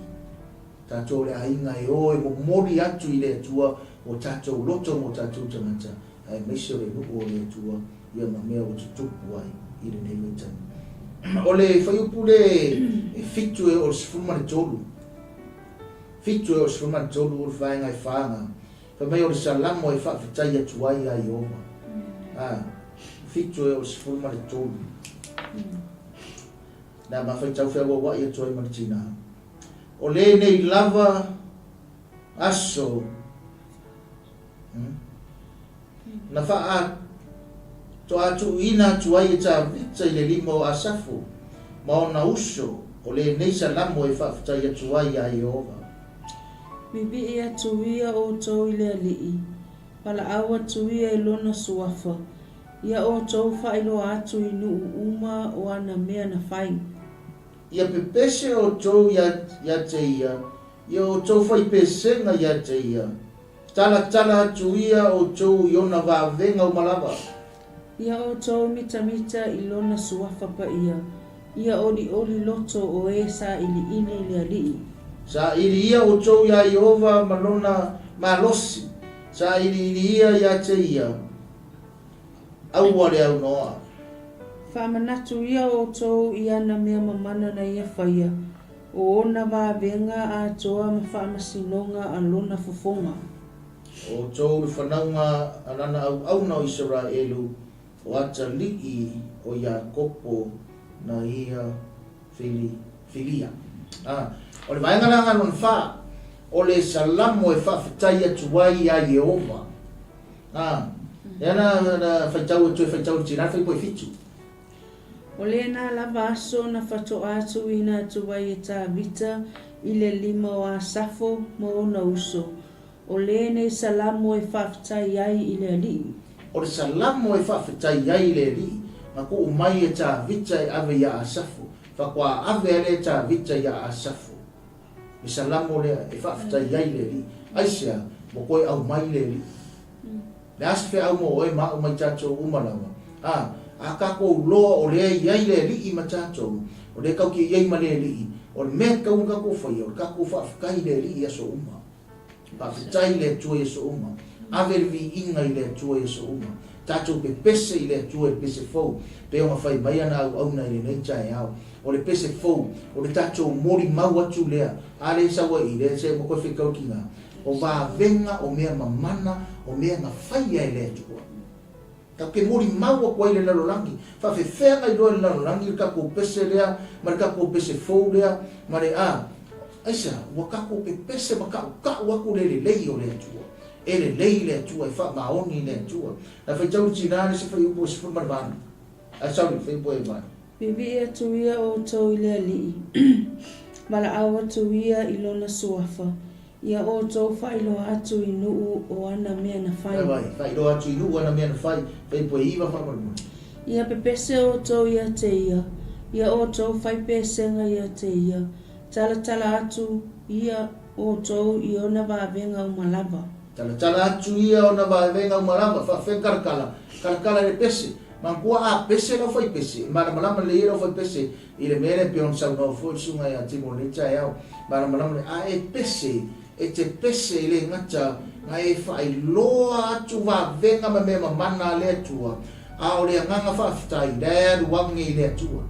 Tātou le ainga e o e mori atu i le atua o tātou loto mo tātou tangata ai meisio le nuku o le atua ia ma mea o tutupu ai i le nei meitani. O le whaiupu le e fitu e o le sifuruma le tolu. Fitu e o le sifuruma le tolu o le whaenga e whaanga. Whamei o le salamo e whawhitai atu ai a Iova. Fitu e o le sifuruma le tolu. Nā mawhaitau whea wai atu ai maritina. O le nei lava aso na wha to atu ina tu ai ta vita i le limo o asafo ma ona uso o le nei salamo e whawhitai atu ai a Iova. Bibi ia tuia o tau i le alii, pala awa tuia i lona suafa, ia o tau whailo atu i nuu uma o ana mea na whai. Ia pepese o tau ia te ia o tau whai pesenga ia te ia. Tala atu ia o tau i ona vāvenga o malawa. Ia o tau mita i lona suafa pa ia. Ia oli loto o e sa ili ine ili alii. Sa ili ia o tau ia Iova malona malosi. Sa ili ia ia te ia. Au wale au noa. Whamanatu ia o tau i ana mea mamana na ia whaia. O ona vāvenga a toa ma whaamasinonga a lona fofonga. O tau le whanaunga anana au na o ISARAELU o ata lii o Iakopo na ia filia. O le vaengalanga non wha o le salamo e whawhitai atu ai a Iova. Eana whaitau atu e whaitau tina whaipoe fitu. O le na lava aso na whato atu i na tuwai e tā vita i le lima o asafo mo ona uso. O le ne salamo e whawhitai ai i le alii. O le salamo e whawhitai ai i le alii. Ma ko umai e tā vita e ave ia asafo. Whakua ave ele e tā vita ia asafo. Le salamo le e whawhitai ai le alii. Aisea, mo koe au mai le alii. Le asfe au mo oe ma o mai tātou umalawa. A kako loa o le iai le li i matatou, o le kau ki iai ma le li, o le mea kau kako whai, o le kako whawhikai le li i aso uma. Whawhitai le atua i aso uma. Avervi inga i le atua i aso uma. Tātou pe pese i le atua i pese fau, pe onga whai mai ana au auna i le neita e au. O le pese fau, o le tātou mori mau atu lea, a le sawa i le se mo koe whikau ki ngā. O wā venga o mea mamana, o mea ngā whaia i le atua. Ka ke mori maua kwa ile lalolangi. Fa fe fenga i loa lalolangi, kako pese lea, ma kako pese fau lea, ma le aisa, wa kako pe pese, ma kako waku le lei o le atua. E le lei le atua, e fa maoni le atua. Na fai tau tinane se fai upo se fai marvani. Sorry, fai upo e mani. Bibi e tuia o tau i le alii. Mala awa tuia i lona suafa. Ia o tau whailo atu i nuu o ana mea na whai. Whailo atu i nuu o ana mea na whai. Whai poe iwa whamarumuni. Ia pepese o tau ia te ia. Ia o tau whaipesenga ia te ia. Tala atu ia o tau i ona vāwenga o malava. Tala atu ia ona vāwenga o malava. Whawhenkarakala. Karakala re pese. Mangkua a pese lau whai pese. Malama le lau whai pese. I le mele peon sau no fo sunga ia timo le tai au. Malama le a e pese. E te pese le ngata. Nga e whailoa atu vāwenga ma me mana le atua. A o le nganga whaafitai. Rea ruangi le atua.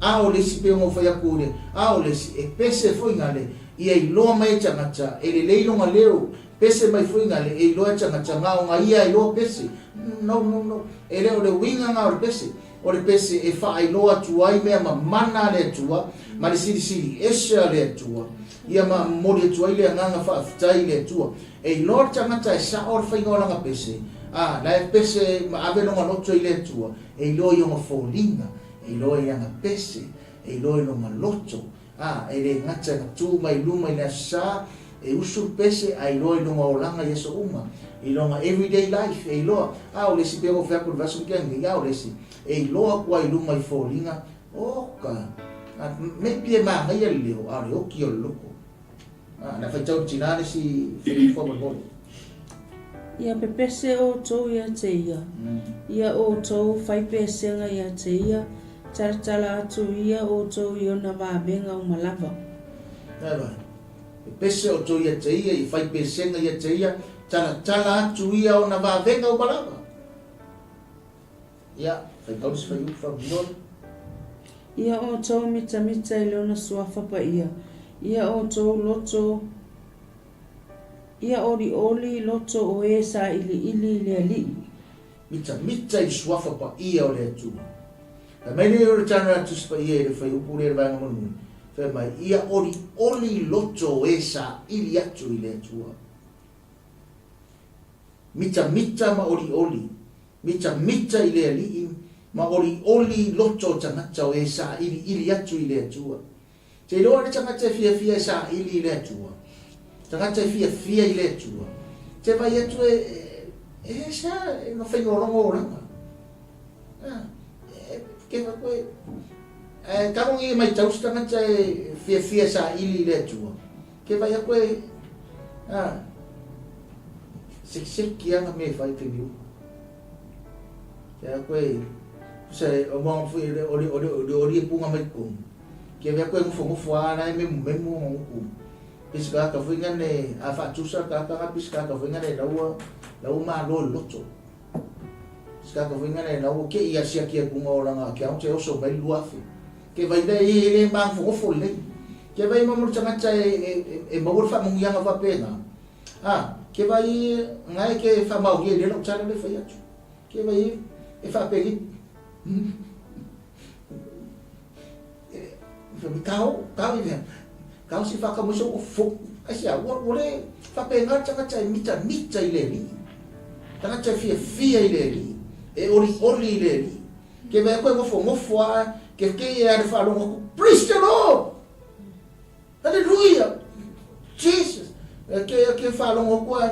A o le si pe mo fa yakure a o le si e pese foi ngale ia I loa mai tangata e le leilo nga leo pese mai foi ngale e loa tangata nga o nga ia I loa pese no e le o le winga nga o le pese e fa I loa tuai mea ma mana le tua ma le siri esha le tua ia ma mori tuai le nganga fa fitai le tua e loa tangata e sa o fa ingola nga pese a la pese ma ave no loto I le tua e loa yo nga folinga e loa ia nga pese, e loa no maloto, e le ngata nga tū mai luma I le sa, e usul pese, a I loa no maolanga yeso uma, e loa nga everyday life, e loa, o le si pego whiako le vasu kiangi, o le si, e loa kua I luma I fōlinga, oka, me pie maa ngai a leo, a le oki o loko, na whaitau tinane si whaiwhama mori. Ia pepese o tau ia te ia, ia o tau whaipesenga ia te ia, tala atu ia o tau I ona vāwenga o malava. Pese o tau ia te ia, I whaipesenga ia te ia, tala atu ia o na vāwenga o malava. Ia, whaikaulis whaiuwha. Ia o tau mita I leona suafa pa ia. Ia o tau loto, ia oli loto o e sa ili le ali. Mita I suafa pa ia o le atua. A mai ne ora tana atus pa ia le whai upu le vanga manu. Whai mai ia oli loto e sa ili atu I le atua. Mita ma oli. Mita I le ali ma oli loto tangata o e sa ili atu I le atua. Te loa le tangata fia sa ili le atua. Tangata fia I le atua. Te vai atu e sa no whai ngorongo oranga. Ke va koe karongi mai taus tangata fia sa ili le atua. Ke vai a koe sek anga me fai pemiu. Ke a koe se o mga fui ori punga mai kum. Ke vai a koe ngufo ana me ngukum. Piska ka fui ngane a fatusa ka piska ka fui ngane lau MALO loto. Ska ka winga nei na o ke ia sia kia kunga o ranga ke au te oso mai luafi. Ke vai dei le mang fo le. Ke vai mamur tangata e mawur fa mung yanga fa pena. Ke vai ngai ke fa mau ke le lo tsara le fa yatu. Ke vai e fa pegi. Fa mi kau i ven. Kau si fa ka mo so fo. Asia wo le fa pena tangata mita I le ni. Tangata fia I le ni. E ori le li. Ke vai koe ngofo ke e are whalonga praise the Lord. Hallelujah. Jesus. Ke whalonga koe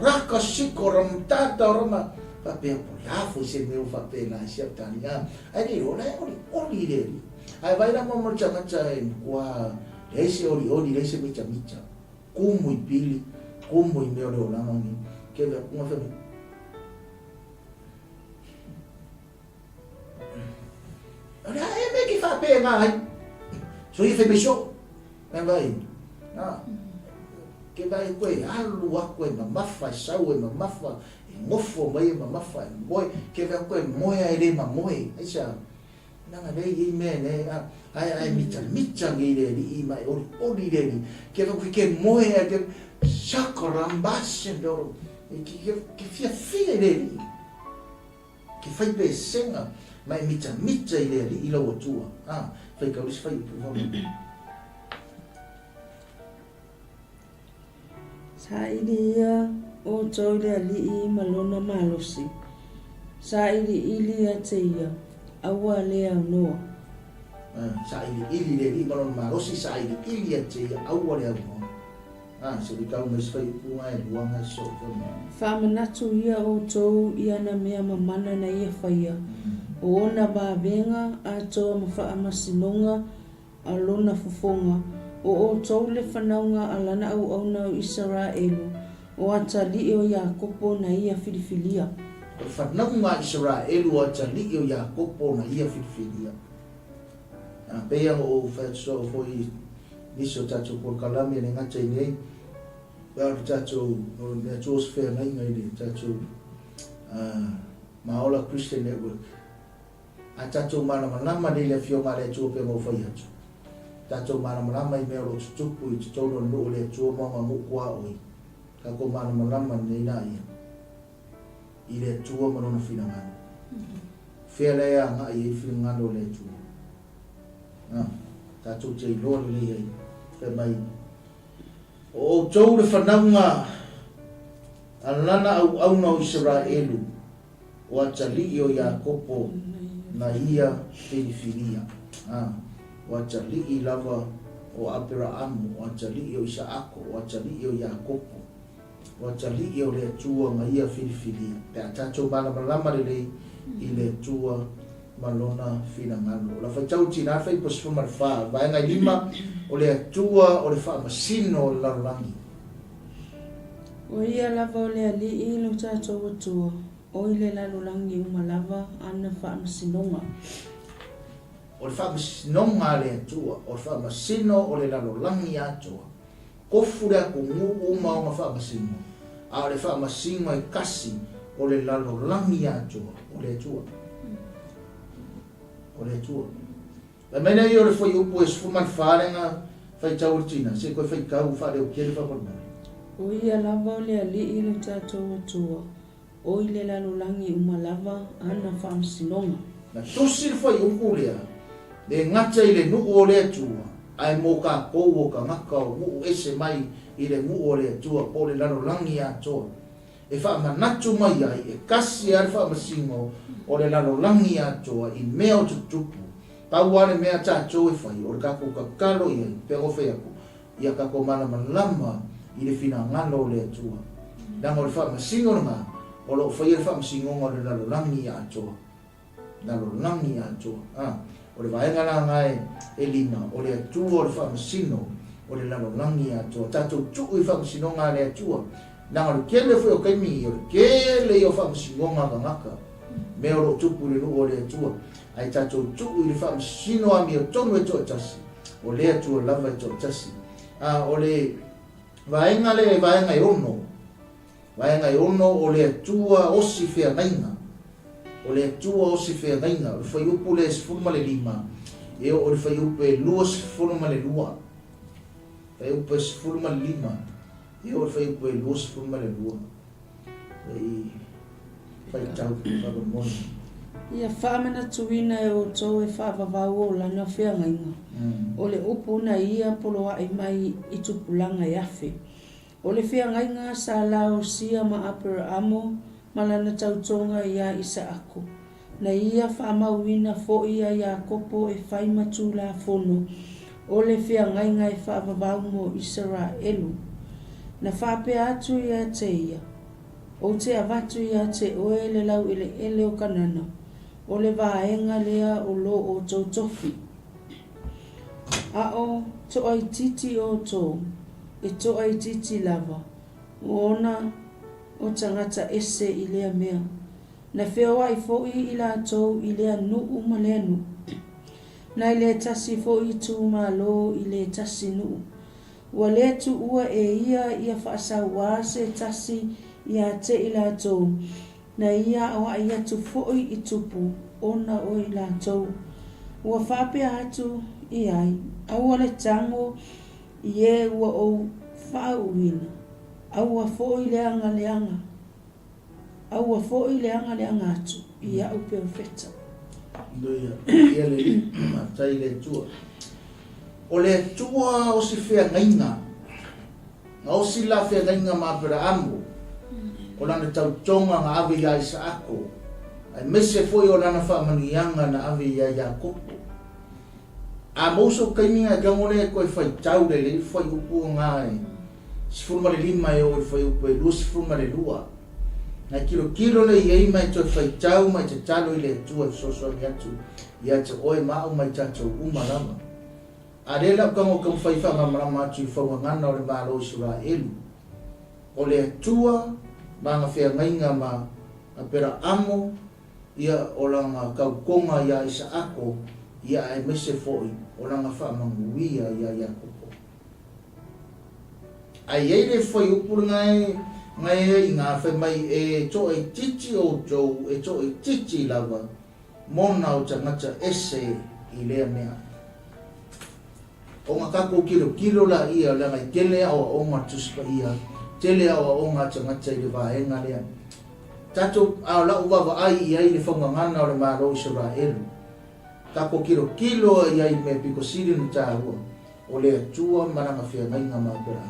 raka siko ram tata rama. Whapea po lafo se meu whapea la siap tani. Ai ni rola ori le li. Ai vai la mama tangata e kua leise ori leise micha. Kumu I pili. Kumu I meo leo langangi. Ke vai kunga whapea. Ora e me ki fa pe mai. So I fe biso. E vai. Ke vai koe alu a koe ma mafa sau e ma mafa ngofo mai ma mafa boy ke vai koe moia ele ma moi. Aisa. Nanga nei I me ne ai micha ngi le I mai ori le ni. Ke vai ke moia ke sakarambase do. Ke fia le ni. Ke fai pe senga. Mai mita I le I lo tua. Fai ka ulis fai pu. Sa ilia o tau le ali I malona malosi. Sa ili a te ia. Aua lea noa. Sa ili le I malona malosi. Sa ili a te ia. Aua lea noa. Se rikau me se fai upunga e luanga so Whamanatu ia o tau ia na mea mamana na ia whaia. O ona vāvenga a toa mawha amasinonga a lona fufonga. O tau le whanaunga a lana au auna o Isaraelu. O ata li o Iakopo na ia filifilia. Whanaunga Isaraelu o ata li o Iakopo na ia filifilia. Pea o whaatso o hoi niso tato por kalami ne ngata nei. Pea tato o ne tos fair ngai ngai tato Maola Christian Network. A tato mana malama nei le fio mare tu pe mo fai atu. Tato mana malama I mea lo tupu I tono no le tu mama mo kwa oi. Ka ko mana malama nei na ia. I le tu mo no fina ngana. Fair le ya nga I fina ngana le tu. Tato te lo le ia. Pe mai. O tau le whanaunga alana au na Isaraelu. O atali o Iakopo na ia filifilia. O atali lava o Abraham, o atali o Isaako, o atali o Iakopo. O atali o le tua na ia filifilia. Pe atato mana malama le I le tua malona fina ngalo. La whaitau tina whai posfuma le wha. Vaenga lima o le tua o le wha masino o le larangi. O ia lava o le ali I lo tato o tua. O ile larangi umalava ana wha masinonga. O le wha masinonga le tua. O le wha masino o le larangi atua. Kofu le ako ngu uma o ma wha masino. A o le wha masino I kasi o le larangi atua. O le tua. O le tua. La mena I o le whai upo e sfuma le wharenga whai tau tina. Se koe whai kau whare o kere whakamari. O ia lava o le ali I lo tato o tua. O ile larangi umalava ana wha masinonga. Na tosi le whai upo lea. Le ngata I le nuku o le tua. Ai mo ka kou o ka ngaka o mu ese mai I le mu o le tua. Po le larangi atua. E wha manatu mai ai. E kasi ar wha masingo. O le larangi atua I mea o tutupu. Pau ale mea tato e whai. O le kako kakalo I ai. Pero whai ako. Ia kako mana malama I le fina ngalo o le atua. Nang o le wha masingo nga. O lo whai le wha masingo o le larangi atua. Larangi atua. O le vaenga la ngai e lima. O le atua o le wha masino. O le larangi atua. Tato tuu I wha masino nga le atua. Nang o le kele whai o kaimi. O le kele I o wha masino nga ka ngaka. Me o lo tupu le nuku o le atua. Ai tato tuu I le wha masino a mi o tonu e toa tasi. O le atua lava e toa tasi. O le vaenga I ono. Vaenga I ono o le atua osi whea ngainga. O le atua osi whea ngainga. O le whai upu le sifuruma le lima. E o le whai upu e lua sifuruma le lua. Whai upu e sifuruma le lima. E o le whai upu e lua sifuruma le lua. Whai tau whakamoni. Ia whamana tuina e o tau e whaavavau o lana whea ngainga. O le upu na ia poloa I mai I tupulanga I afe. O le whea ngainga sa lao sia ma Abrahamo ma lana tautonga ia Isaako. Na ia whaamauina fo ia Iakopo e whaimatu la fono. O le whea ngainga e whaavavau mo Isaraelu. Na whape atu ia te ia. O te avatu ia te oe le lau ele o kanana. O le vaenga lea o lo o tautofi. A o to ai titi o to. E to ai titi lava. O ona o tangata ese I lea mea. Na wheoa I foi I la tau I lea nuu ma lea nu. Na I lea tasi foi tu MALO I lea tasi nuu. Ua lea tu ua e ia whaasau se tasi ia te I la tau. Na ia awa ia tu foi I tupu. Ona o I la tau. Ua whape atu I ai. Aua le tango I ua o whauina. Aua foi leanga. Aua foi leanga atu. Ia upe o feta. Doia. Ia le tai le tua. O le tua o si whea ngainga. O si la whea ngainga ma Abrahamo. O lana tautonga nga ave ia Isaako. Ai mese foi o lana whamanianga na ave ia Iakopo. A mouso kaiminga ka ngone koe whai tau le whai upu ngai. 15 e o fai upe lus 15 na kilo le iei mai to fai tau mai te talo ile tua so atu ia te oe mau mai tatou umalama arela kango kam fai fa ngama atu faugagana o le malo Israelu o le atua manga fea mainga ma pera amo ia o langa kaukonga ia isa ako ia e mese foi o langa fa manguia ia Iakopo ai ele foi upu ngai inga fe mai e to e titi o jo e to e titi lava mona o tangata ese i lea mea o nga kako kilo la ia langa i tele au o nga tuspa ia tele au o nga tangata i le vaenga lea tato au la uwawa ai i le whangangana o le malo Israelu kako kilo i me piko siri ni tāhua o le atua maranga whia ngainga mapera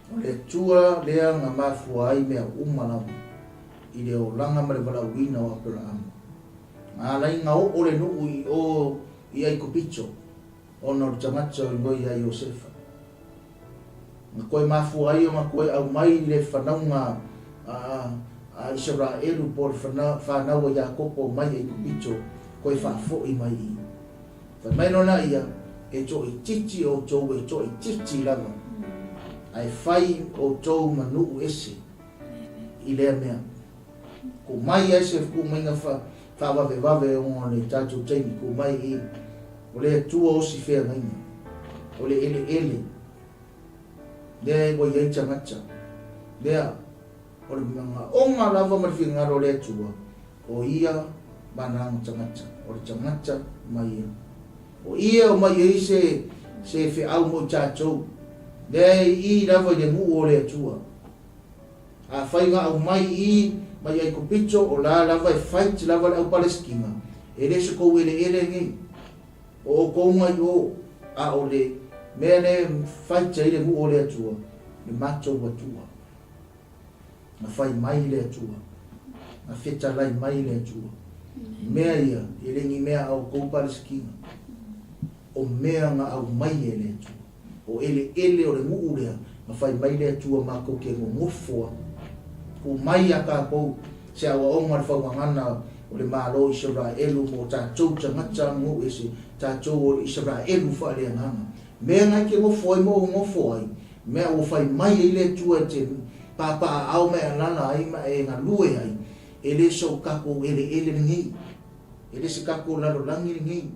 o le atua lea nga mafua ai mea umalamu i le o langa ma le walauina o apera amu lai nga o le nuu i ai kupicho o na tangata o ngoi ai Josefa nga koe mafua ai o nga koe au mai le whanaunga a Israelu por whanau o Iakopo mai ai kupicho koe whafo i mai i whamai nona ia e to i titi o tau e to i titi lava ai whai o tau manu ese i lea mea ko mai ese ku mai nga whawawewave o ngone tatu teimi ko mai i o le tua o si whea ngainga o le ele lea e wai eita ngata lea o le mga onga lava marwhi ngaro le tua o ia manang tangata o le tangata mai ia o ia o mai i se whi au mo tātou lea i lava le mu o le tua a whai ngā au mai i mai ai kupicho o la lava e fight lava le au Palestina e le se kou ele ngi o kou mai o a o le mea ne fight ai le mu o le atua le mato watua na whai mai le atua na wheta lai mai le atua mea ia ele ngi mea au kou Palestina o mea nga au mai e le atua o ele o le mu o lea na whai mai le atua mako ke ngofua ko mai aka ko se awa o mar whangangana o le malo Israelu mo tātou tangata mo ese tātou o Israelu whaare anganga mea ngai ke ngofo ai mo ngofo ai mea o whai mai i le tua te papa au mea nana ai ma e ngā lue ai e le so kako ele ngi e le se kako lalo langi ngi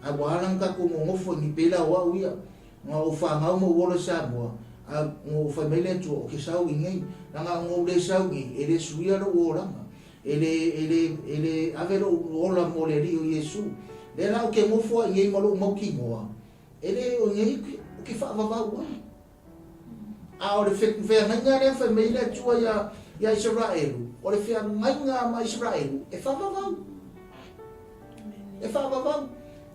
a wahalang kako mo ngofo ni pela wa uia ngā o whangau mo wola Samoa a ngo fai mai le tua o ke sau i ngai nanga ngo le sau i ele suia lo oranga ele avelo ola mo le rio Yesu le la o ke mo fo i malo mo ki moa ele o ngai ki fa va wa a o le fe nga le fai mai le tua ya Israelu o le fe nga ma Israelu e fa va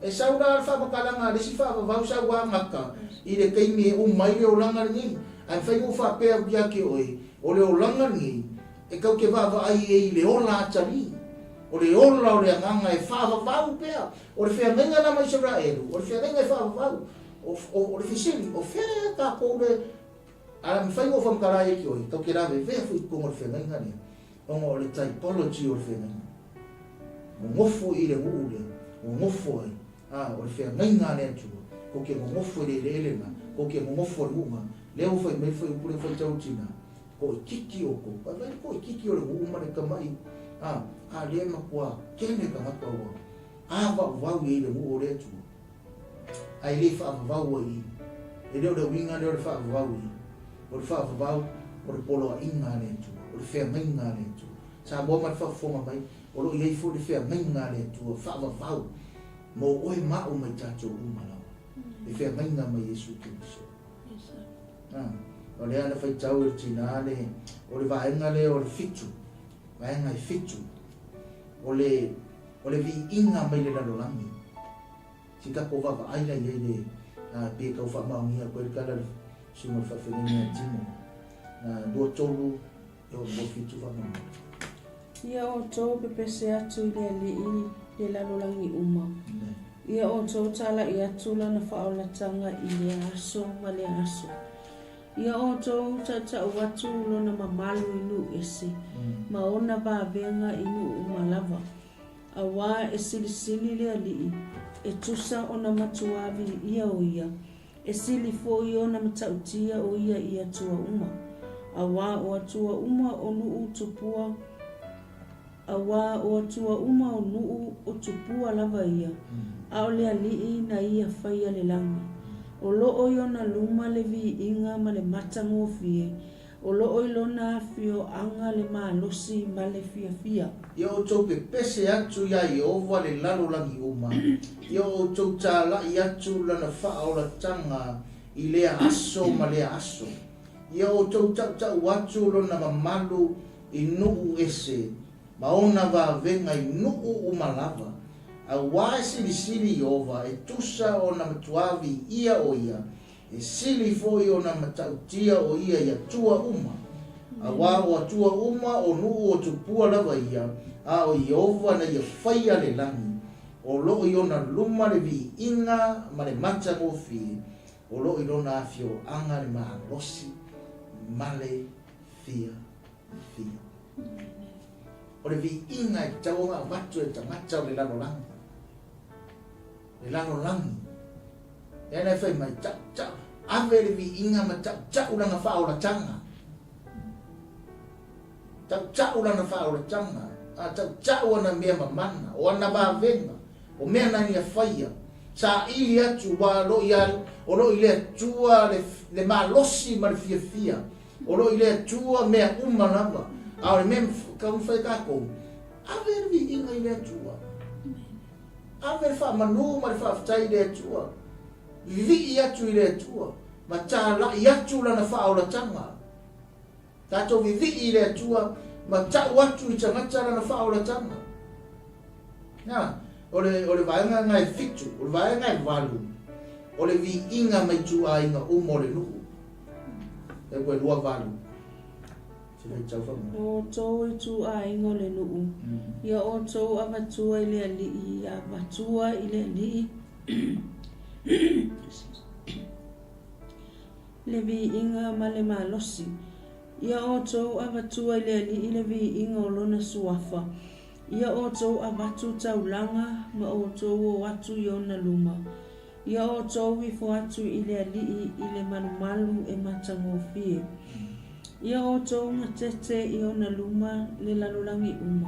e saura fa makalanga le si fa va sa wa ngaka i le kaimi o mai o langa ni ai fai o fa pe bia ke oi o le o langa ni e kau ke va ai e le ola atari o le ola o le nganga e fa va pe o le fe menga na mai Israelu o le fe menga e fa va o le fisili o fe ta ko le a me fai o fa makala e ke oi kau ke rave ve fu ko o le fe menga ni o le typology o le fe menga o ngofo i le ule o ngofo ai o le fe menga ne tu ko ke ngofo le na ko ke ngofo uma le o foi me foi pure foi tau tina ko kiki o ko pa vai ko kiki o le uma le kamai le ma kwa kene ka ma ko va wi le mu o le tu ai le fa va wi e le winga le fa va wi o fa va o le polo inga le tu o le fe menga le tu sa mo ma fa fo ma mai o lo ye fo le fe menga le tu fa va mo oi ma o mai tato uma la e fe menga mai Yesu Kristo o le ana fai tau e tinale o le vaenga le o le fitu vaenga i fitu o le vi inga mai le lalolangi si ka ko vava aila i le pe ka ufa maungia ko le kala suma fa fenenia timo do tolu e o mo fitu va mo ia o to pepe se atu le lalolangi uma ia o to tala ia tula na faola tanga i le aso ma le aso Ia o tau tata watu lona mamalu inu ese. Maona ba venga inu umalava. Awa e sili le ali. E tusa ona matuavi ia o ia. E sili fo i ona matautia o ia tua uma. Awa o atua uma o nuu tupua. Awa o atua uma o nuu o tupua lava ia. Ao le ali na ia faia le langi. O loo iona luma le vi inga ma le matango fie. O loo ilona fio anga le malosi ma le fia. Ia o tau pe pese atu ia Iova le lalo langi uma. Ia o tau tala i atu lana whaola tanga i lea aso ma lea aso. Ia o tau tau atu lana mamalu i nuu ese. Maona va venga i nuu umalava. A wai sili Iova e tusa o na matuavi ia o ia. E sili foi o na matautia o ia tua uma. A wā o tua uma o nuu o tupua lava ia. A o Iova na ia whaia le langi. O loo i ona luma le vi inga ma le mata ngofi. O loo i lona afio anga le maa losi male fia. O le vi inga e taonga watu e tangata o le lano langi. Le lano langi. E nei whai mai tau. Ave le vi inga ma tau langa whaola tanga. Tau langa whaola tanga. Tau ana mea mamana. O ana ba venga. O mea nani a whaia. Sa ili atu wa lo ial. O lo ile atua le malosi ma le fia. O lo ile atua mea umanava. A le mea kaumwhai kako. Ave le vi inga ile atua. Ave le wha manu ma le wha aftai ile atua. Vi atu ile atua. Ma tā la i atu lana whaola tanga. Tātou vi ile atua. Ma tau atu i tangata lana whaola tanga. Nā, ole vaenga ngai fitu. Ole vaenga ngai walu. Ole vi inga mai tu a inga umore nuku. E koe lua walu. O tau i tu a inga le nuku. Ia o tau avatua i le alii. Ia avatua i le alii. Le vi inga ma le malosi. Ia o tau avatua i le alii le vi inga o lona suafa. Ia o tau avatu taulanga ma o tau o atu i ona luma. Ia o tau i fo atu i le alii i le manumalu e matango fie. Ia o tau ngatete i ona luma le lalolangi uma.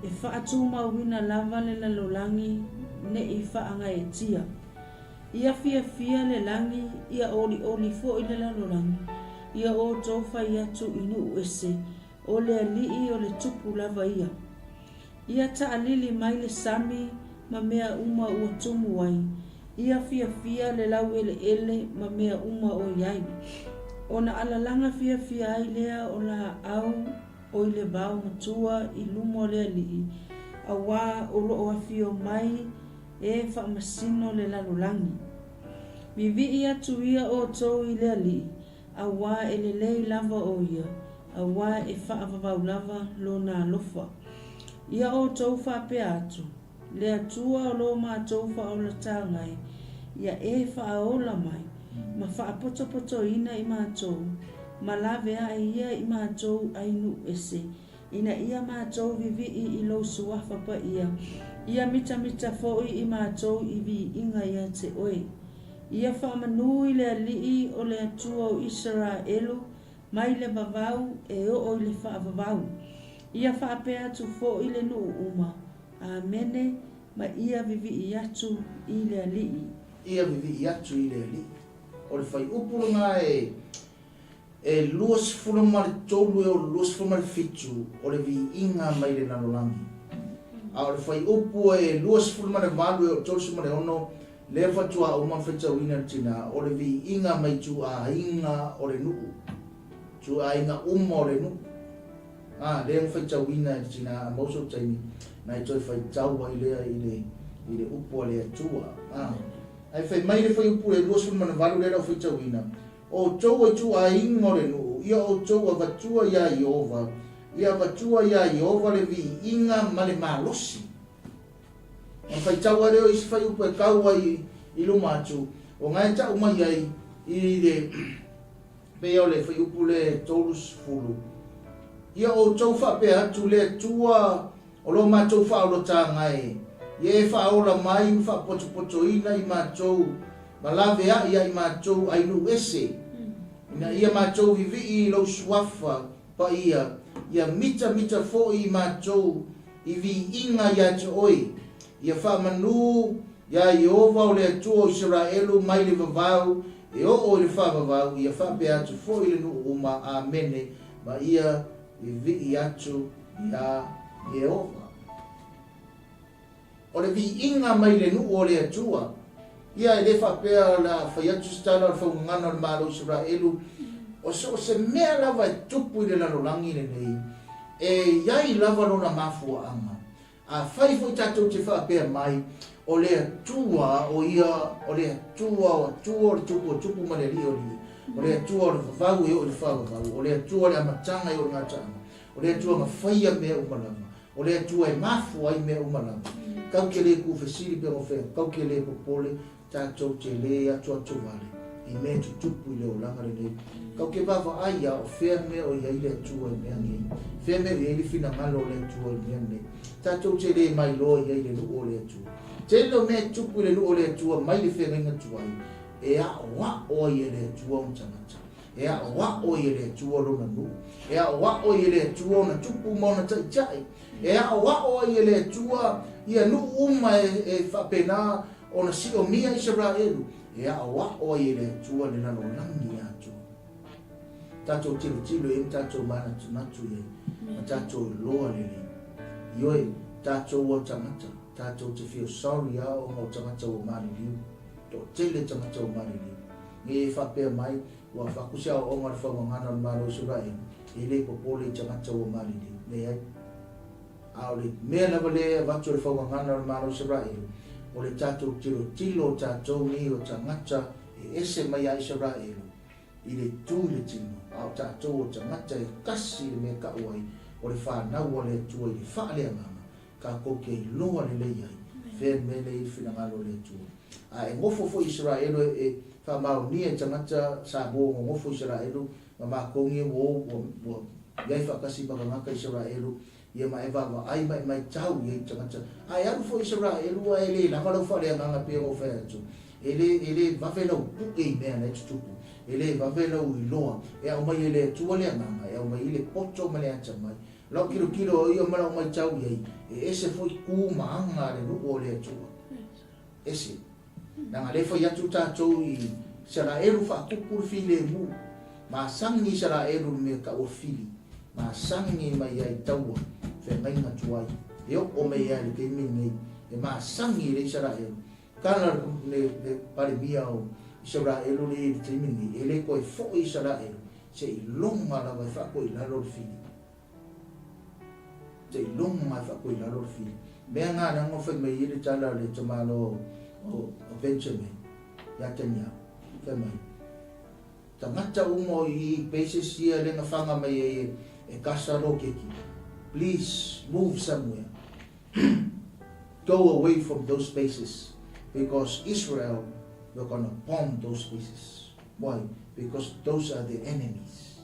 E wha atu mawina lava le lalolangi ne i wha anga e tia. Ia fia le langi, ia oli fo i le lalolangi. Ia o tau whai atu inu ese, o le alii o le tupu lava ia. Ia ta alili mai le sami, ma mea uma ua tumu wai. Ia fia le lau ele ma mea uma o iai. O na alalanga fia ai lea o la au o i le vau matua i lumo le alii. A wā o loo afio mai e whaamasino le lalolangi. Vivi atu ia o tau i le alii. A wā e le lei lava o ia. A wā e whaavavau lava lo nā lofa. Ia o tau whapea atu. Le atua o lo mā tau whaola tāngai. Ia e whaola mai. Ma whaapoto ina i mā tau. Ma lawe a ia i mā tau ainu ese. Ina ia mā tau vivi i lo suafa pa ia. Ia mita foi i mā tau i vi inga ia te oe. Ia whamanu i le alii o le atua o ISARAELU, mai le vavau e o le whaavavau. Ia whaapea atu fo i le nuu uma. Amene, ma ia vivi i atu i le alii. Ia vivi i atu i le alii. O le whai upurunga e luas fulama le tolu e o luas fulama le fitu o le vi inga mai le nanolangi. A o le whai upu e luas fulama le malu e o tolu suma le ono le fatua o mawheta wina tina o le vi inga mai tu a inga o le nuku. Tu a inga o le nuku. Le mawheta wina tina a mauso taini na i toi whaitaua i le upu a le atua. Ai whai mai le whai upu e luas fulama le valu le rau whaita wina. O tau e tu a inga o le nuku. Ia o tau a vatua ia Iova. Ia vatua ia Iova le vi inga ma le malosi. Ma whai taua reo isi whai upu e kaua i luma atu. O ngai tau mai ai i le pe o le fai upu le tolus fulu. Ia o tau wha pe atu le tua o lo mātou wha o lo tāngai. Ia e wha ola mai wha poto ina I mātou. Ma lawe a ia I mātou ainu ese. Ina ia mātou vivi I lo suafa pa ia. Ia mita fo I mātou I vi inga ia te oi. Ia wha manu ia Iova o le atua o Israelu mai le vavau. E o le wha vavau ia wha pe atu fo I le nu uma amene. Ma ia I vi atu ia Iova. O le vi inga mai le nu o le atua. Ia e le wha pea la whai atu stala o whaungana o le malo Israelu. O se mea lava e tupu I le lalolangi le nei. E iai lava lona mafua anga. A whai fo I tatou te wha pea mai. O le atua o ia, o le atua o le tupu ma le li o li. O le atua o le vavau e o le whavavau. O le atua o le amatanga e o le ngatanga. O le atua ma whaia mea umalama. O le atua e mafua I mea umalama. Kau ke le kufesiri pe ngofea. Kau ke le popole tatou te le atua vale. I mea tupu I le o langa le nei. Kau ke bava aia o whea mea o ia I le atua I mea ngi. Whea mea I le fina ngalo o le atua I mea nei. Tatou te le mai loa I le lu o le atua. Te lo mea tupu le lu o le atua mai le whea ngai tuai. E a wa o I le atua o tangata. E a wa o I le atua o na nu. E a wa o I le atua o na tupu mauna tai. E a wa o I le atua ia nu uma e whapena o na si o mia Israelu. E a wa o I le atua le nano langi atua. Tatou tilo e tatou mana tunatu e. Ma tatou loa lele. Ioi tatou o tangata. Tatou te feel sorry o ngau tangata o mariliu. To tele tangata o mariliu. Nge e whapea mai wa whakusia o ngā whangangana o malo Israelu. E le popole tangata o mariliu. Ne ai. A o le mea lava le watu o le whangangana o malo Israelu. O le tatou tilo tatou ni o tangata e ese mai a Israelu. I le tū le tino. A o tatou o tangata e kasi le mea ka uai. O le whanau o le tua I le wha le angama. Ka koke I loa le lei ai. Whea mele I whinangalo le tua. A e ngofo Israelu e whamau ni e tangata sa bo ngofo Israelu. Ma makongi wo iai whakasi bakangaka Israelu. Ia mai wa ai mai tau I tangata. Ai aru fo Israelu e le lavalau wha le anganga pe o whea atu. Ele wawelau puke I mea na 𝗚𝗚𝗚𝗚. Ele wawelau I loa. E au mai ele tua le anganga. E au mai ele poto ma le ata mai. Lau kilo ia mara mai tau iai. E ese foi ku maanga le nuku o le atua. Ese. Nanga le foi atu tātou I Israelu whakupuru fili e mu. Ma sangi Israelu me ka o fili. Ma sangi mai ai taua. Whe mai ngatuai. E o mei ai le keimi nei. E ma sangi le Israelu. Kana le parimia o Israelu le keimi nei. E le koe fo Israelu. Se I longa la vai whako I lalo fili. Te longa mai whako I lalo fili. Mea ngā nango whai mai I le tala le tamalo o Benjamin. Ia tenia. Whai mai. Tangata umo I basis ia le nga whanga mai e kasaro keki. Please move somewhere. Go away from those spaces. Because Israel, we're going to bomb those spaces. Why? Because those are the enemies.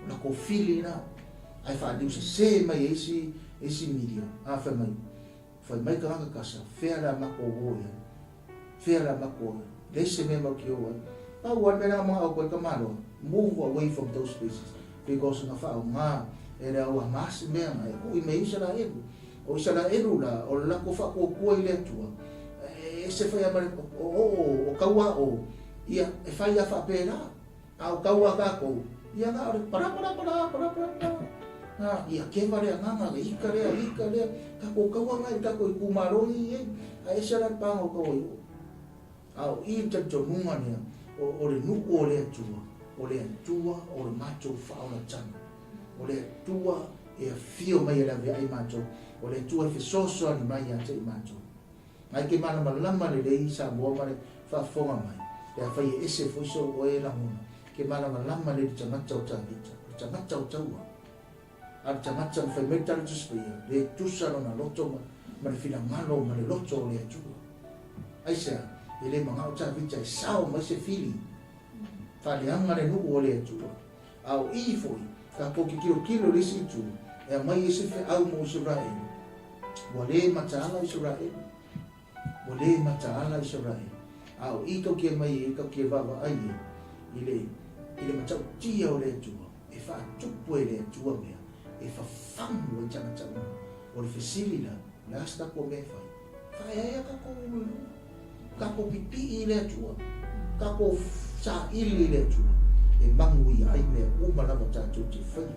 Na ko fili na. Ai whaadiu se mai esi media. A whai mai. Whai mai ka hanga kasa. Whea la mako oia. Whea la mako oia. Lese me maki oia. Pau wan mena mga au koe ka malo. Move away from those spaces. Because nga whao ngā. E rea ua maasi mea ngai. O I me Israelu. O Israelu la. O la ko whako kua I le atua. E se whai amare. O kaua o. Ia e whai a whapera. A o kaua kako. Ia ngā ore para. Ia kewa rea nganga, ika rea, kako kaua ngai, kako I kumaroi e, a esara pāngo kaua I o. Au I tato nunga nea, o le nuku o le atua, o le macho whaona tana. O le atua e a fio mai e la vea I macho, o le atua e fesoso ani mai a te I macho. Ngai ke mana malama le lei sa mua mare whafonga mai, e a whai e ese fwiso o e la muna, ke mana malama le tangata o tangita, tangata o taua. Ar tangata whai mei tala tuspia, le tusano na loto ma le fina malo ma le loto o le atua. Aisea, e le mga o tangita e sao mai se fili. whaleanga le nuku o le atua. Au I foi, ka poki kilo lisi tu, e mai ese fe au mo Israel. Wale mataala Israel. Wale mataala Israel. Au I kau kia mai e kau kia wawa ai ile matau tia o le atua. E wha tupu e le atua mea. E wha whangu e tangata o le fesili la, lasta ko me whai. Whai aia ka ko ulu. Ka ko pipi I le atua. Ka ko sa ili le atua. E mangu I ai mea umalawa tātou te whai.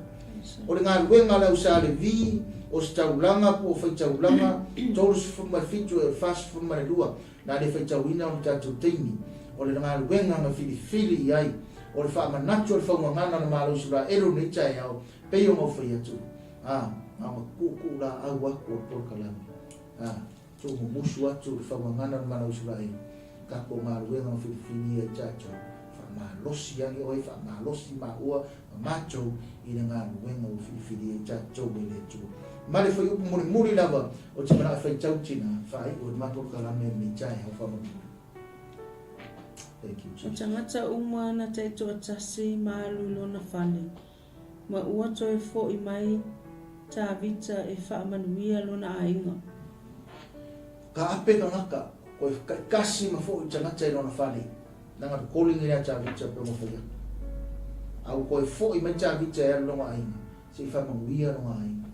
O le ngā ruenga lau sa le vi, o se taulanga po o whai taulanga, tolu se whamarifitu e whas whamarelua, nā le whai tauina o le tātou teimi. O le ngā ruenga ma fili I ai, o le whaamanatu o le whaungangana na MALO ISARAELU nei tai au, pei o ngau whai atu. Ama kuku la au aku o porkalami. So mo musu atu o le whaungangana na MALO ISARAELU. Kako ngā ruenga ma fili e tātou. Malosi yang oi fa malosi ma ua macho I ngā ruenga o fili e tātou e le tu. Male foi upu muri lava o te mana whai tautina whai o le mato kalame me tai hau whamamuri. Thank you, Jesus. O tangata umana te toa tasi maalu lona whale. Ma ua toi fo I mai tā vita e whaamanuia lona ainga. Ka ape ka ngaka, koe kasi ma fo I tangata I lona whale. Nanga tu calling ina cha vita pe mo fia. Au koe fo I mai cha vita e longa ainga. Se I whamanguia longa ainga.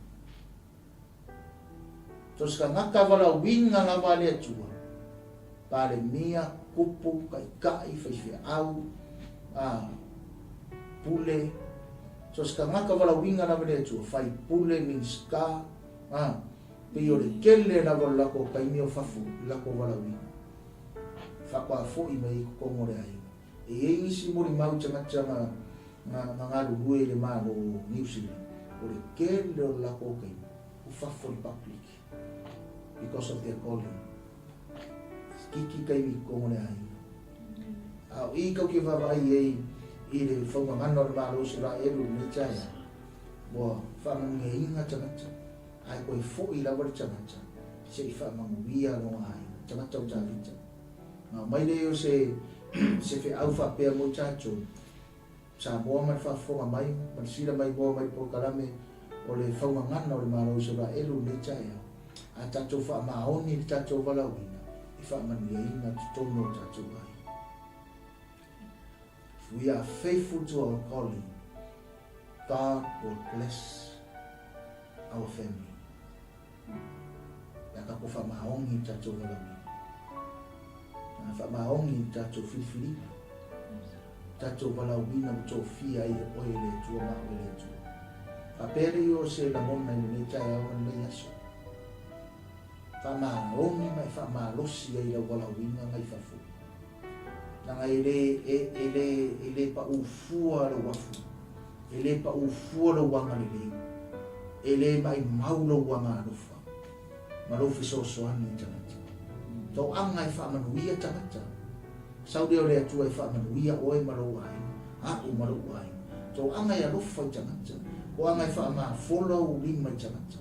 Tos ka ngaka wala winga nga wale atua. Pale mia, kupu, kai, whaifia au, pule. Tos ka ngaka wala winga nga wale atua. Whai pule means ka. Pio le kele na wala lako kai mio fafu, lako wala winga. Whakwa fo I mai kongo le ai. E ngisi mori mau tangata nga ngā ruhue le MALO New Zealand. O le kele o lako kai. Ufafo le public. Because of their calling. Kiki kai mi kongo le ai. Au I kau ki wawa ai I le whaumangana o le MALO ISARAELU le taya. Boa whamange inga tangata. Ai koe fo I lawa le tangata. Se I whamanguia longa ai. Tangata o tāwita. Mai leo se fe au whapea mo tātou. Sa moa mai whafonga mai, man sira mai moa mai pokalame o le whaumangana o le MALO ISARAELU le taya. A tātou whaamaoni le tātou walawina. I whaamanuia ina tutono o tātou ai. If we are faithful to our calling, God will bless our family. Ya kako whaamaoni tātou walawina. Whaamaongi tātou whiwhirina. Tātou walawina o fia I oe le tua ma oe le tua. Whapere o se la mona I le tai awan le aso. Whaamaongi mai whaamalosi ai la walawina ngai whafu. Nanga ele pa ufua la wafu. Ele pa ufua la wanga le. Ele mai mau la wanga alufa. Malufi so soani tanati. Tau anga I whaamanuia tangata. Saudi o le atua I whaamanuia oe maro ai. Aku maro ai. Tau anga I alofa I tangata. O anga I whaamafola o lima I tangata.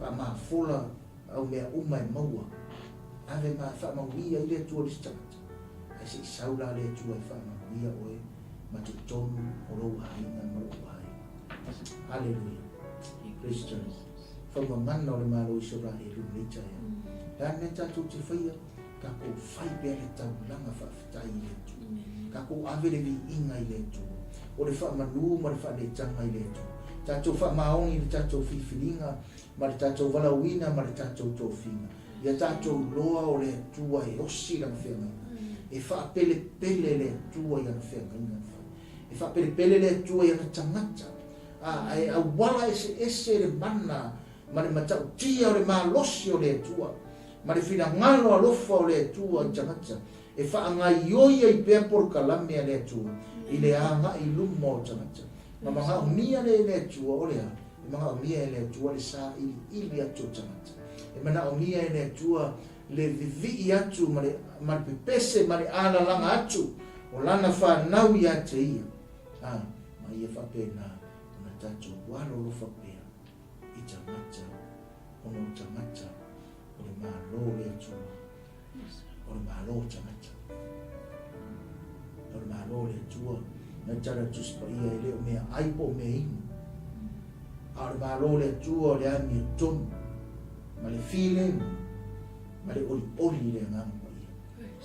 Whaamafola au mea uma I maua. Ave ma whaamanuia I le atua lisi tangata. Ai se saula le atua I whaamanuia oe matutonu o rou ai na maro ai. Hallelujah. Praise Jesus. Whaumangana o le MALO ISARAELU le taya. Dane tātou te whaia, ka ko whai bea le taulanga whawhitai I le tu. Ka ko ave le vi inga I le tu. O le whaamanu ma le whaletanga I le tu. Tātou whaamaongi le tātou whiwhiringa, ma le tātou walawina, ma le tātou tōwhinga. Ia tātou loa o le tua e osi la mwhenga. E whaapele pele le tua I ana whenga. E whaapele pele le tua I ana tangata. A wala ese le mana, ma le matau tia o le malosi o le tua. Ma le fina ngalo alofa o le tua I tangata. E whaangai oia I pea porkalame a le tua. I le anga I luma o tangata. Ma mga umia le tua o lea. E mga umia le tua le sa ili atu tangata. E mana umia le tua le vivi atu ma le pepese ma le ala langa atu. O lana whanau I ate ia. Ma ia whapena. Na tatu walo lo whapea. I tangata. Ono tangata. O le MALO le atua. O le MALO tangata. O le malo le tua na tara tus pa ia le me ai po me in ar malo le tua le ami ton ma le feeling ma le oli le ngam pa ia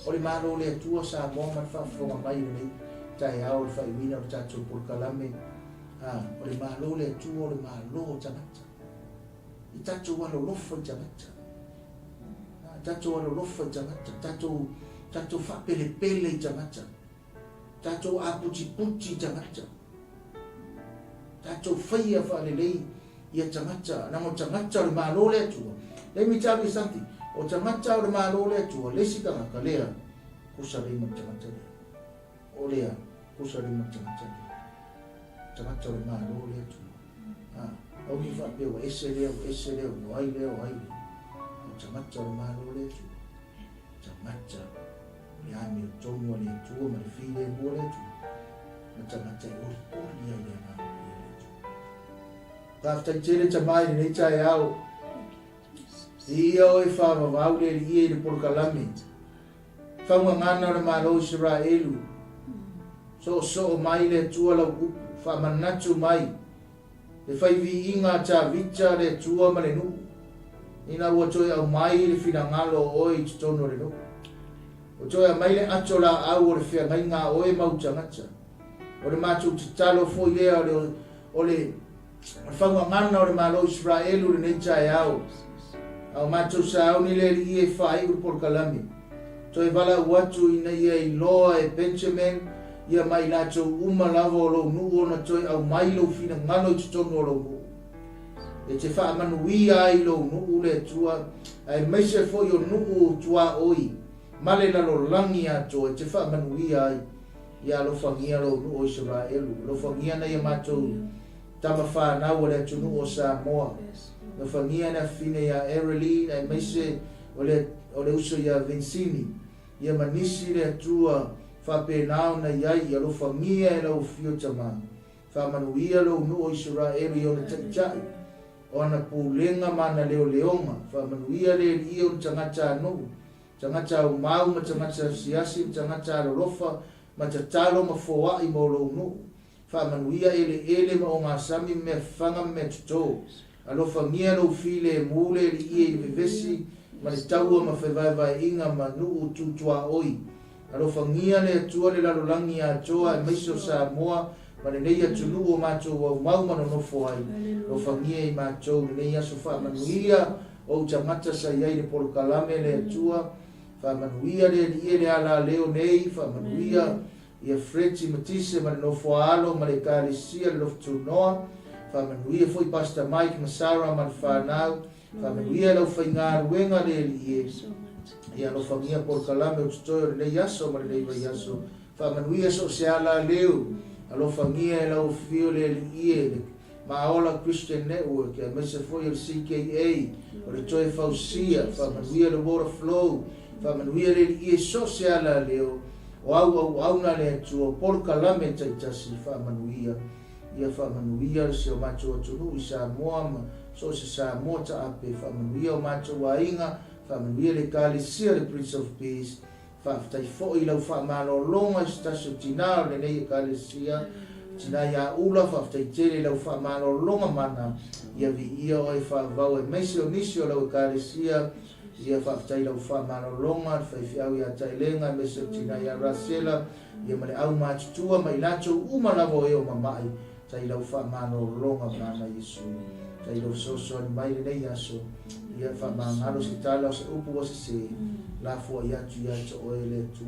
o le malo le tua sa mo ma fa fo mai le tai au fa wina ta tu por kalame o le malo le tua le malo tamata i tatu walo lofa tamata tatu walo lofa tamata tatu fa pele tamata tatu aputi tamata tatu faya fa lelei ia tamata na mo tamata le malo le tua. Let me tell you something. O tamata le malo le tua le sika kalea kusari mo tamata le o lea kusari mo tamata le tamata le malo le tua au ni fa pe o ese leo o ai leo o tamata le malo le tua tamata le ami o tono le tua ma le file mo le tua ma tamata o ia le malo le tua kafta tele tamai nei tai au ia o fa va le ie le por kalame fa ngana le malo ISARAELU so mai le tua la fa manatu mai le fai vi inga ta vicha le tua ma le nu ina o toi au mai le fina ngalo o i tono le nu o toi mai le atola au le fia ngai nga o e mau tangata o le matu talo fo ile o le fa ngana o le malo ISARAELU le nei tai au matu sa au ni le ie fai u por kalame toi vala watu ina ia i loa e Benjamin ia mai lato uma lavo lo nuo na toi au mai lo fina ngano i tono lo nuo e te wha manuia i lo nuo le tua ai meise fo yo nuo tua oi male na lo langi ato e te wha manuia ia lo fangia lo nuo ISARAELU lo fangia na ia mato tama wha nau le atu nuo Samoa no fangia na fine ya Ereli ai meise o le uso ya Vincini ia manisi le tua fa penao na yai ya lo fangia lo fio tama fa manuia lo no ISARAELU yo na tachai ona pulenga mana leonga fa manuia le io tangata no tangata o mau ma tangata siasi tangata lo lofa ma tatalo ma foa I mo lo no fa manuia ele ma o ngasami me fanga me to alo fangia lo file mule li e vesi ma le taua ma vai inga ma nu tutua oi alo fangia le tua le lalo langi a toa e meiso Samoa ma le nei atu o mato o mau mano no foai lo fangia I mato le nei aso fa manuia o tamata sa iai le polo kalame le tua fa manuia le ala leo nei fa manuia ia freti matise ma le no foalo ma le karisia le loftu noa fa manuia foi pasta Mike ma Sarah ma whanau fa manuia lau whainga ruenga le ie ia lo fangia por kalame o tutoio le yaso ma le yaso fa manuia so se ala leo alo fangia lau fio le ie ma ola Christian Network e mese foi el CKA o le toi fausia fa manuia le water flow fa manuia le ie so se ala leo o au na le tuo por kalame taitasi fa manuia ia fa manuia se o macho tunu I Samoa so se Samoa ta ape fa manuia o macho wainga fa manuia le kalisia le Prince of Peace fa tai fo I lau fa malo longa stasio tina le nei kalisia tina ya ula fa tai tele lau fa malo longa mana ia vi ia o fa vau e mesi o nisio lau kalisia ia fa tai lau fa malo longa fa fiau ia tai lenga mesi tina ya rasela ia male au macho tua mai lacho uma lavo e o mamai tai lau fa mano longa mana Yesu tai lau so mai nei aso ia fa mangalo se tala se upu se la fo ia tu o ele tu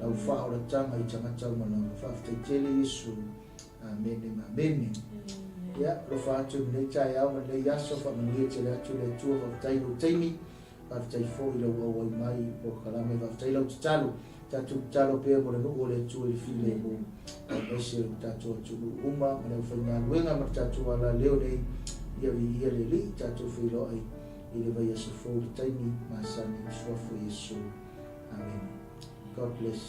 lau fa o tanga I tanga mana fa tai tele Yesu amen ia lo fa tu nei tai au nei aso fa mani tele tu fa tai lo taimi fa tai fo I lau o mai o kalame fa tai lau talo tatu talo pe mo no le tu I file mo ese tatu tu uma mo fanya wenga ma tatu ala leo nei ia vi ia le li tatu filo ai ile vai Yesu fo taimi masani swa fo Yesu amen. God bless.